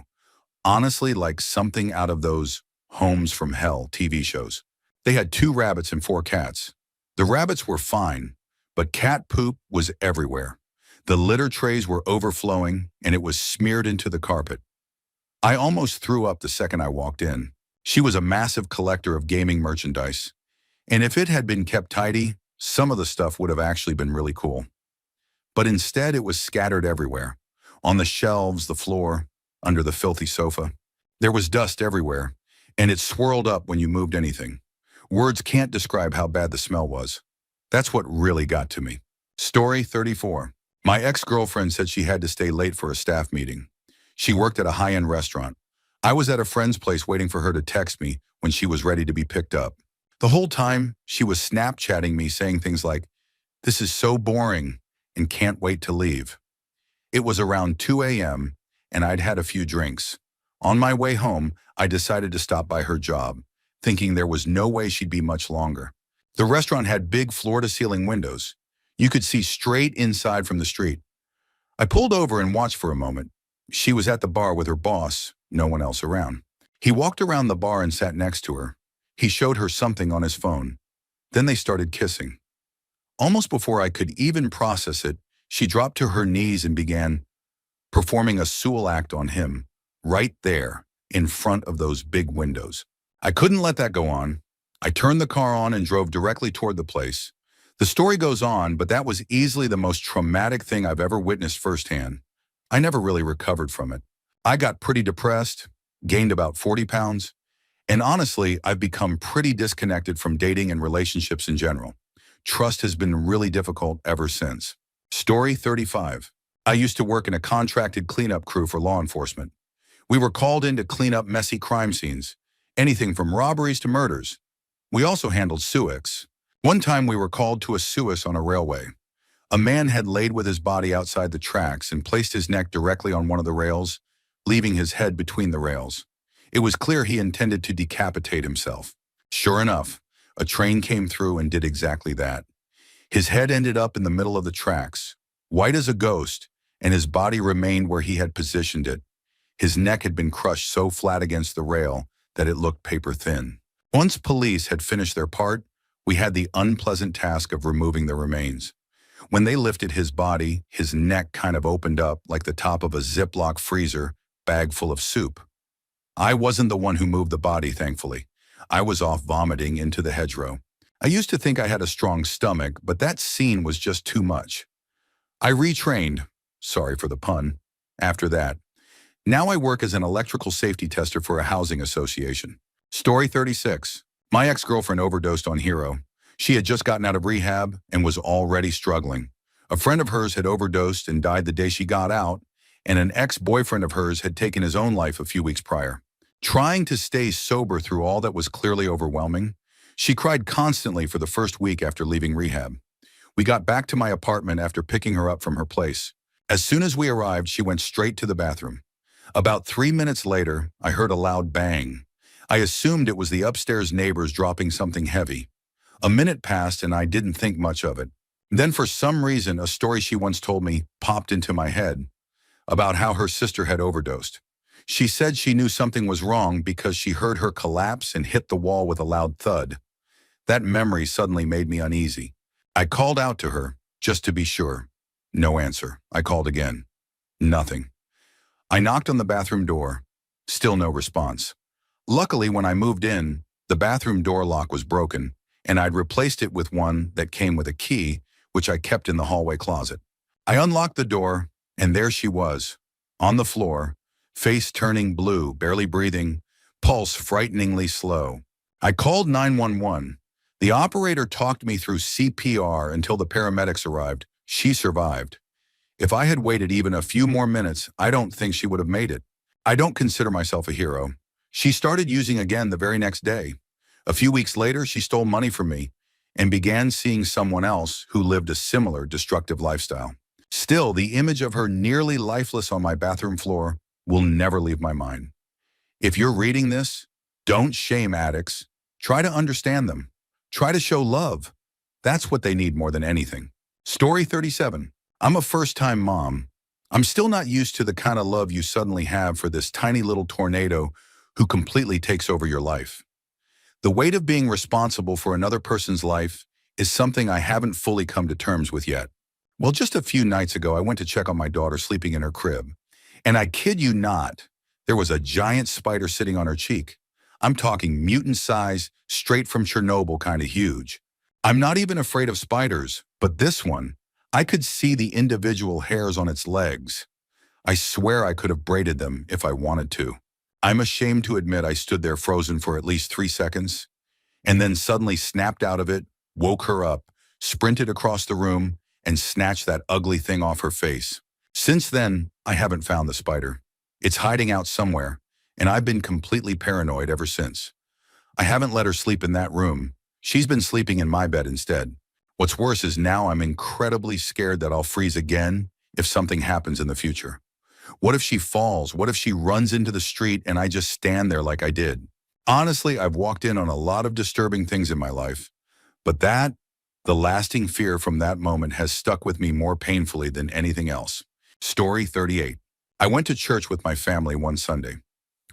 Honestly, like something out of those Homes from Hell TV shows. They had 2 rabbits and 4 cats. The rabbits were fine, but cat poop was everywhere. The litter trays were overflowing, and it was smeared into the carpet. I almost threw up the second I walked in. She was a massive collector of gaming merchandise, and if it had been kept tidy, some of the stuff would have actually been really cool. But instead, it was scattered everywhere. On the shelves, the floor, under the filthy sofa. There was dust everywhere, and it swirled up when you moved anything. Words can't describe how bad the smell was. That's what really got to me. Story 34. My ex-girlfriend said she had to stay late for a staff meeting. She worked at a high-end restaurant. I was at a friend's place waiting for her to text me when she was ready to be picked up. The whole time, she was Snapchatting me saying things like, "This is so boring," and "can't wait to leave." It was around 2 a.m., and I'd had a few drinks. On my way home, I decided to stop by her job, thinking there was no way she'd be much longer. The restaurant had big floor-to-ceiling windows. You could see straight inside from the street. I pulled over and watched for a moment. She was at the bar with her boss, no one else around. He walked around the bar and sat next to her. He showed her something on his phone. Then they started kissing. Almost before I could even process it, she dropped to her knees and began performing a Sewell act on him, right there, in front of those big windows. I couldn't let that go on. I turned the car on and drove directly toward the place. The story goes on, but that was easily the most traumatic thing I've ever witnessed firsthand. I never really recovered from it. I got pretty depressed, gained about 40 pounds, and honestly, I've become pretty disconnected from dating and relationships in general. Trust has been really difficult ever since. Story 35. I used to work in a contracted cleanup crew for law enforcement. We were called in to clean up messy crime scenes, anything from robberies to murders. We also handled suics. One time we were called to a suis on a railway. A man had laid with his body outside the tracks and placed his neck directly on one of the rails, leaving his head between the rails. It was clear he intended to decapitate himself. Sure enough, a train came through and did exactly that. His head ended up in the middle of the tracks, white as a ghost, and his body remained where he had positioned it. His neck had been crushed so flat against the rail that it looked paper thin. Once police had finished their part, we had the unpleasant task of removing the remains. When they lifted his body, his neck kind of opened up like the top of a Ziploc freezer bag full of soup. I wasn't the one who moved the body, thankfully. I was off vomiting into the hedgerow. I used to think I had a strong stomach, but that scene was just too much. I retrained, sorry for the pun, after that. Now I work as an electrical safety tester for a housing association. Story 36. My ex-girlfriend overdosed on Hero. She had just gotten out of rehab and was already struggling. A friend of hers had overdosed and died the day she got out, and an ex-boyfriend of hers had taken his own life a few weeks prior. Trying to stay sober through all that was clearly overwhelming, she cried constantly for the first week after leaving rehab. We got back to my apartment after picking her up from her place. As soon as we arrived, she went straight to the bathroom. About 3 minutes later, I heard a loud bang. I assumed it was the upstairs neighbors dropping something heavy. A minute passed and I didn't think much of it. Then for some reason, a story she once told me popped into my head about how her sister had overdosed. She said she knew something was wrong because she heard her collapse and hit the wall with a loud thud. That memory suddenly made me uneasy. I called out to her, just to be sure. No answer. I called again. Nothing. I knocked on the bathroom door. Still no response. Luckily, when I moved in, the bathroom door lock was broken, and I'd replaced it with one that came with a key, which I kept in the hallway closet. I unlocked the door, and there she was, on the floor, face turning blue, barely breathing, pulse frighteningly slow. I called 911. The operator talked me through CPR until the paramedics arrived. She survived. If I had waited even a few more minutes, I don't think she would have made it. I don't consider myself a hero. She started using again the very next day. A few weeks later, she stole money from me and began seeing someone else who lived a similar destructive lifestyle. Still, the image of her nearly lifeless on my bathroom floor will never leave my mind. If you're reading this, don't shame addicts. Try to understand them. Try to show love. That's what they need more than anything. Story 37. I'm a first-time mom. I'm still not used to the kind of love you suddenly have for this tiny little tornado who completely takes over your life. The weight of being responsible for another person's life is something I haven't fully come to terms with yet. Well, just a few nights ago, I went to check on my daughter sleeping in her crib. And I kid you not, there was a giant spider sitting on her cheek. I'm talking mutant size, straight from Chernobyl kind of huge. I'm not even afraid of spiders, but this one, I could see the individual hairs on its legs. I swear I could have braided them if I wanted to. I'm ashamed to admit I stood there frozen for at least 3 seconds, and then suddenly snapped out of it, woke her up, sprinted across the room, and snatched that ugly thing off her face. Since then, I haven't found the spider. It's hiding out somewhere, and I've been completely paranoid ever since. I haven't let her sleep in that room. She's been sleeping in my bed instead. What's worse is now I'm incredibly scared that I'll freeze again if something happens in the future. What if she falls? What if she runs into the street and I just stand there like I did? Honestly, I've walked in on a lot of disturbing things in my life, but the lasting fear from that moment has stuck with me more painfully than anything else. Story 38. I went to church with my family one Sunday.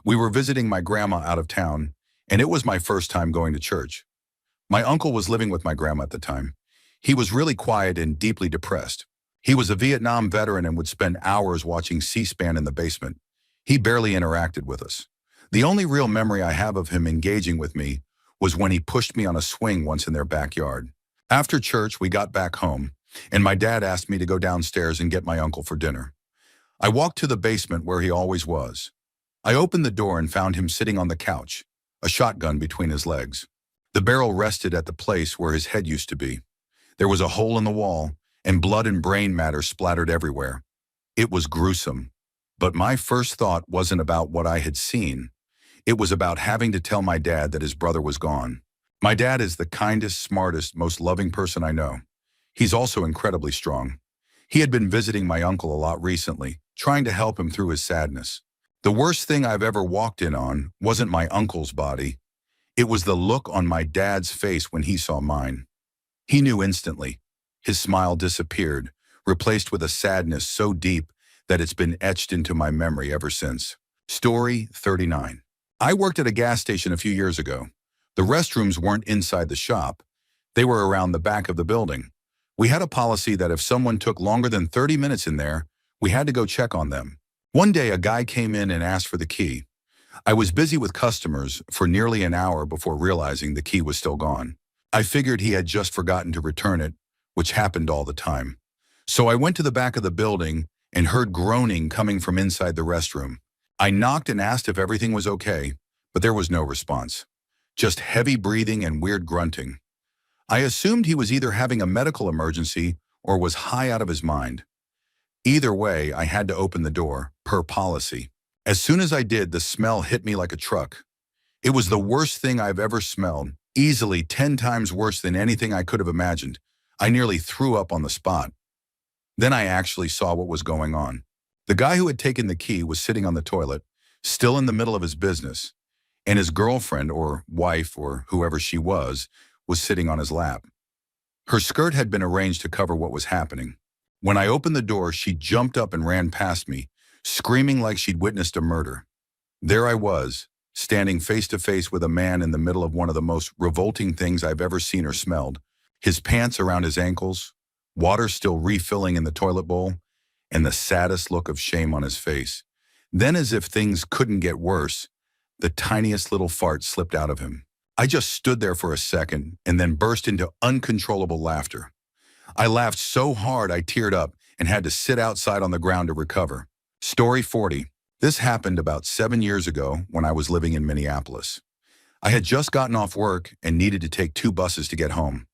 We were visiting my grandma out of town, and it was my first time going to church. My uncle was living with my grandma at the time. He was really quiet and deeply depressed. He was a Vietnam veteran and would spend hours watching C-SPAN in the basement. He barely interacted with us. The only real memory I have of him engaging with me was when he pushed me on a swing once in their backyard. After church, we got back home, and my dad asked me to go downstairs and get my uncle for dinner. I walked to the basement where he always was. I opened the door and found him sitting on the couch, a shotgun between his legs. The barrel rested at the place where his head used to be. There was a hole in the wall, and blood and brain matter splattered everywhere. It was gruesome. But my first thought wasn't about what I had seen. It was about having to tell my dad that his brother was gone. My dad is the kindest, smartest, most loving person I know. He's also incredibly strong. He had been visiting my uncle a lot recently, trying to help him through his sadness. The worst thing I've ever walked in on wasn't my uncle's body. It was the look on my dad's face when he saw mine. He knew instantly. His smile disappeared, replaced with a sadness so deep that it's been etched into my memory ever since. Story 39. I worked at a gas station a few years ago. The restrooms weren't inside the shop. They were around the back of the building. We had a policy that if someone took longer than 30 minutes in there, we had to go check on them. One day, a guy came in and asked for the key. I was busy with customers for nearly an hour before realizing the key was still gone. I figured he had just forgotten to return it, which happened all the time. So I went to the back of the building and heard groaning coming from inside the restroom. I knocked and asked if everything was okay, but there was no response. Just heavy breathing and weird grunting. I assumed he was either having a medical emergency or was high out of his mind. Either way, I had to open the door, per policy. As soon as I did, the smell hit me like a truck. It was the worst thing I've ever smelled, easily 10 times worse than anything I could have imagined. I nearly threw up on the spot. Then I actually saw what was going on. The guy who had taken the key was sitting on the toilet, still in the middle of his business, and his girlfriend or wife or whoever she was sitting on his lap. Her skirt had been arranged to cover what was happening. When I opened the door, she jumped up and ran past me, screaming like she'd witnessed a murder. There I was, standing face to face with a man in the middle of one of the most revolting things I've ever seen or smelled. His pants around his ankles, water still refilling in the toilet bowl, and the saddest look of shame on his face. Then, as if things couldn't get worse, the tiniest little fart slipped out of him. I just stood there for a second and then burst into uncontrollable laughter. I laughed so hard I teared up and had to sit outside on the ground to recover. Story 40. This happened about 7 years ago when I was living in Minneapolis. I had just gotten off work and needed to take 2 buses to get home.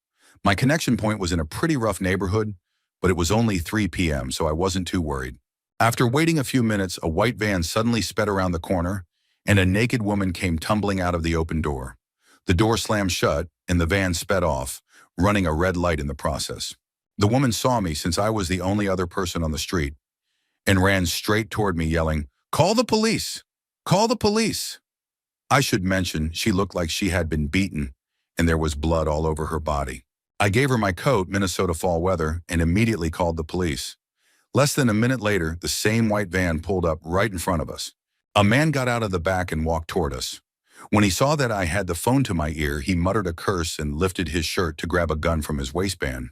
My connection point was in a pretty rough neighborhood, but it was only 3 p.m., so I wasn't too worried. After waiting a few minutes, a white van suddenly sped around the corner, and a naked woman came tumbling out of the open door. The door slammed shut, and the van sped off, running a red light in the process. The woman saw me since I was the only other person on the street, and ran straight toward me yelling, "Call the police! Call the police!" I should mention she looked like she had been beaten, and there was blood all over her body. I gave her my coat, Minnesota fall weather, and immediately called the police. Less than a minute later, the same white van pulled up right in front of us. A man got out of the back and walked toward us. When he saw that I had the phone to my ear, he muttered a curse and lifted his shirt to grab a gun from his waistband.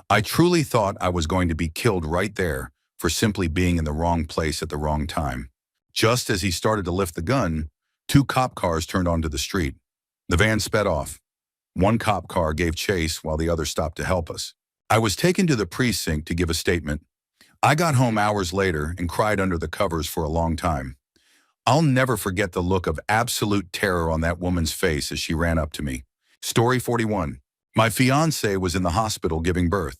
I truly thought I was going to be killed right there for simply being in the wrong place at the wrong time. Just as he started to lift the gun, 2 cop cars turned onto the street. The van sped off. One cop car gave chase while the other stopped to help us. I was taken to the precinct to give a statement. I got home hours later and cried under the covers for a long time. I'll never forget the look of absolute terror on that woman's face as she ran up to me. Story 41. My fiancée was in the hospital giving birth.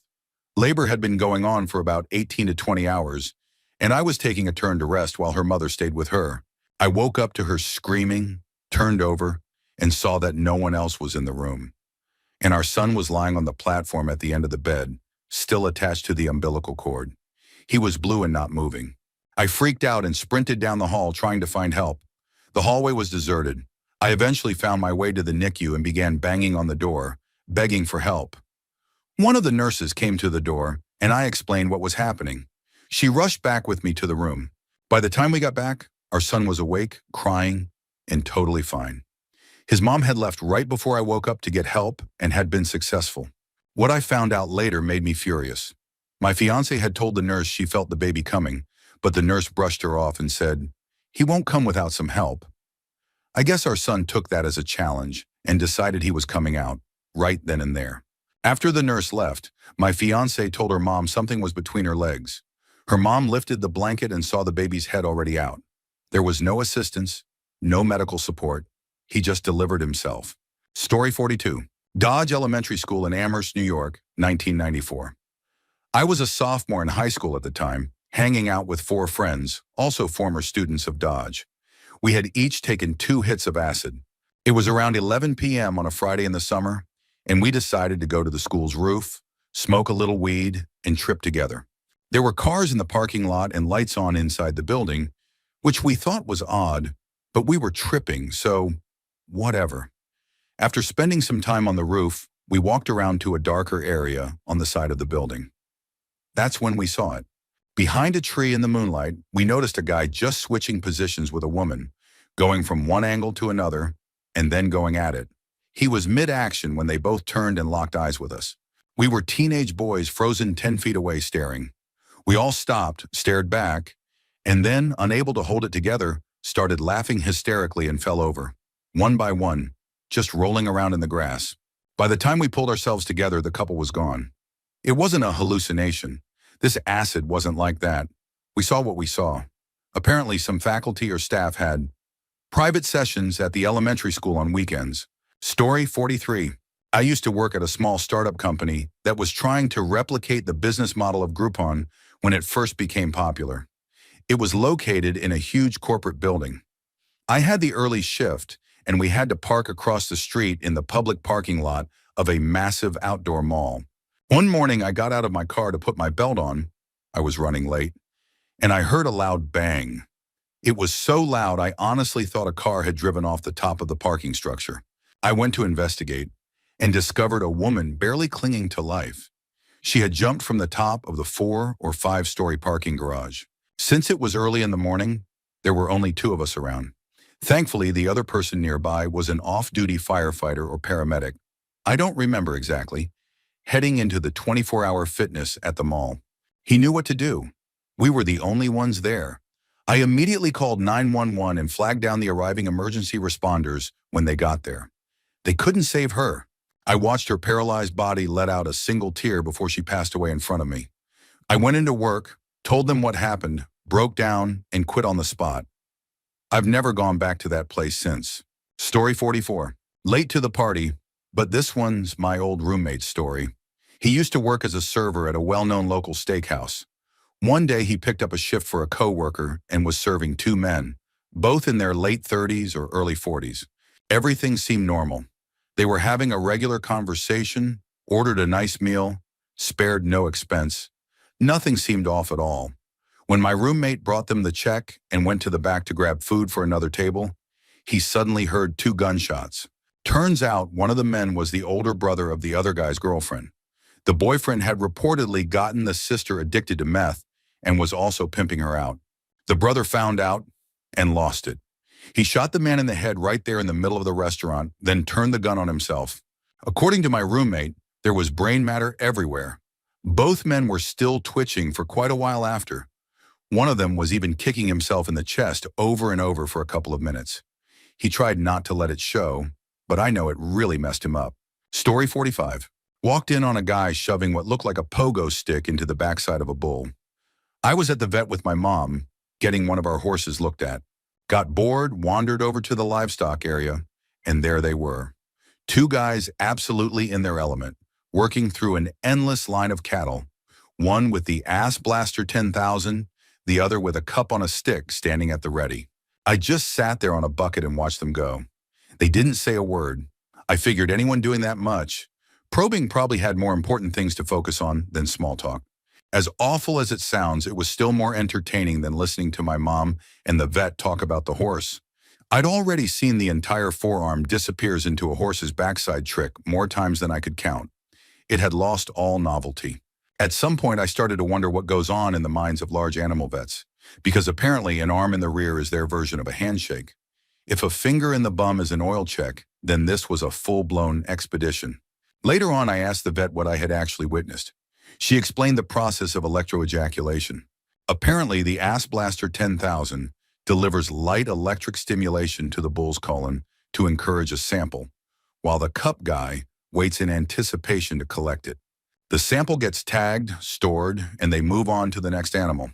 Labor had been going on for about 18 to 20 hours, and I was taking a turn to rest while her mother stayed with her. I woke up to her screaming, turned over, and saw that no one else was in the room. And our son was lying on the platform at the end of the bed, still attached to the umbilical cord. He was blue and not moving. I freaked out and sprinted down the hall trying to find help. The hallway was deserted. I eventually found my way to the NICU and began banging on the door, begging for help. One of the nurses came to the door, and I explained what was happening. She rushed back with me to the room. By the time we got back, our son was awake, crying, and totally fine. His mom had left right before I woke up to get help and had been successful. What I found out later made me furious. My fiancée had told the nurse she felt the baby coming, but the nurse brushed her off and said, "He won't come without some help." I guess our son took that as a challenge and decided he was coming out, right then and there. After the nurse left, my fiancée told her mom something was between her legs. Her mom lifted the blanket and saw the baby's head already out. There was no assistance, no medical support. He just delivered himself. Story 42. Dodge Elementary School in Amherst, New York, 1994. I was a sophomore in high school at the time, hanging out with 4 friends, also former students of Dodge. We had each taken 2 hits of acid. It was around 11 p.m. on a Friday in the summer, and we decided to go to the school's roof, smoke a little weed, and trip together. There were cars in the parking lot and lights on inside the building, which we thought was odd, but we were tripping, so whatever. After spending some time on the roof, we walked around to a darker area on the side of the building. That's when we saw it. Behind a tree in the moonlight, we noticed a guy just switching positions with a woman, going from one angle to another, and then going at it. He was mid-action when they both turned and locked eyes with us. We were teenage boys frozen 10 feet away staring. We all stopped, stared back, and then, unable to hold it together, started laughing hysterically and fell over. One by one, just rolling around in the grass. By the time we pulled ourselves together, the couple was gone. It wasn't a hallucination. This acid wasn't like that. We saw what we saw. Apparently, some faculty or staff had private sessions at the elementary school on weekends. Story 43. I used to work at a small startup company that was trying to replicate the business model of Groupon when it first became popular. It was located in a huge corporate building. I had the early shift, and we had to park across the street in the public parking lot of a massive outdoor mall. One morning, I got out of my car to put my belt on. I was running late, and I heard a loud bang. It was so loud, I honestly thought a car had driven off the top of the parking structure. I went to investigate and discovered a woman barely clinging to life. She had jumped from the top of the 4- or 5-story parking garage. Since it was early in the morning, there were only 2 of us around. Thankfully, the other person nearby was an off-duty firefighter or paramedic. I don't remember exactly, heading into the 24-hour fitness at the mall. He knew what to do. We were the only ones there. I immediately called 911 and flagged down the arriving emergency responders when they got there. They couldn't save her. I watched her paralyzed body let out a single tear before she passed away in front of me. I went into work, told them what happened, broke down, and quit on the spot. I've never gone back to that place since. Story 44. Late to the party, but this one's my old roommate's story. He used to work as a server at a well-known local steakhouse. One day he picked up a shift for a coworker and was serving 2 men, both in their late 30s or early 40s. Everything seemed normal. They were having a regular conversation, ordered a nice meal, spared no expense. Nothing seemed off at all. When my roommate brought them the check and went to the back to grab food for another table, he suddenly heard 2 gunshots. Turns out one of the men was the older brother of the other guy's girlfriend. The boyfriend had reportedly gotten the sister addicted to meth and was also pimping her out. The brother found out and lost it. He shot the man in the head right there in the middle of the restaurant, then turned the gun on himself. According to my roommate, there was brain matter everywhere. Both men were still twitching for quite a while after. One of them was even kicking himself in the chest over and over for a couple of minutes. He tried not to let it show, but I know it really messed him up. Story 45. Walked in on a guy shoving what looked like a pogo stick into the backside of a bull. I was at the vet with my mom, getting one of our horses looked at. Got bored, wandered over to the livestock area, and there they were. 2 guys absolutely in their element, working through an endless line of cattle. One with the Ass Blaster 10,000, the other with a cup on a stick standing at the ready. I just sat there on a bucket and watched them go. They didn't say a word. I figured anyone doing that much, probing probably had more important things to focus on than small talk. As awful as it sounds, it was still more entertaining than listening to my mom and the vet talk about the horse. I'd already seen the entire forearm disappears into a horse's backside trick more times than I could count. It had lost all novelty. At some point, I started to wonder what goes on in the minds of large animal vets, because apparently an arm in the rear is their version of a handshake. If a finger in the bum is an oil check, then this was a full-blown expedition. Later on, I asked the vet what I had actually witnessed. She explained the process of electroejaculation. Apparently, the Ass Blaster 10,000 delivers light electric stimulation to the bull's colon to encourage a sample, while the cup guy waits in anticipation to collect it. The sample gets tagged, stored, and they move on to the next animal.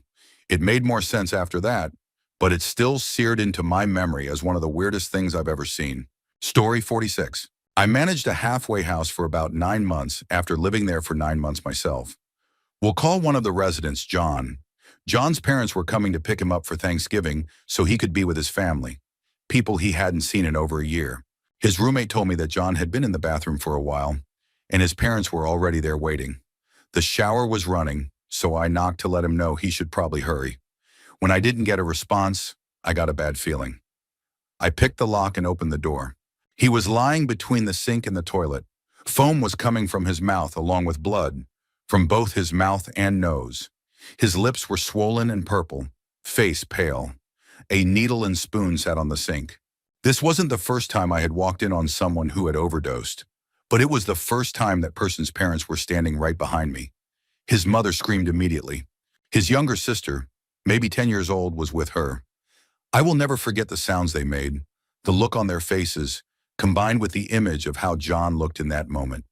It made more sense after that, but it's still seared into my memory as one of the weirdest things I've ever seen. Story 46. I managed a halfway house for about 9 months after living there for 9 months myself. We'll call one of the residents John. John's parents were coming to pick him up for Thanksgiving so he could be with his family, people he hadn't seen in over a year. His roommate told me that John had been in the bathroom for a while, and his parents were already there waiting. The shower was running, so I knocked to let him know he should probably hurry. When I didn't get a response, I got a bad feeling. I picked the lock and opened the door. He was lying between the sink and the toilet. Foam was coming from his mouth along with blood, from both his mouth and nose. His lips were swollen and purple, face pale. A needle and spoon sat on the sink. This wasn't the first time I had walked in on someone who had overdosed, But it was the first time that person's parents were standing right behind me. His mother screamed immediately. His younger sister, maybe 10 years old, was with her. I will never forget the sounds they made, the look on their faces, combined with the image of how John looked in that moment.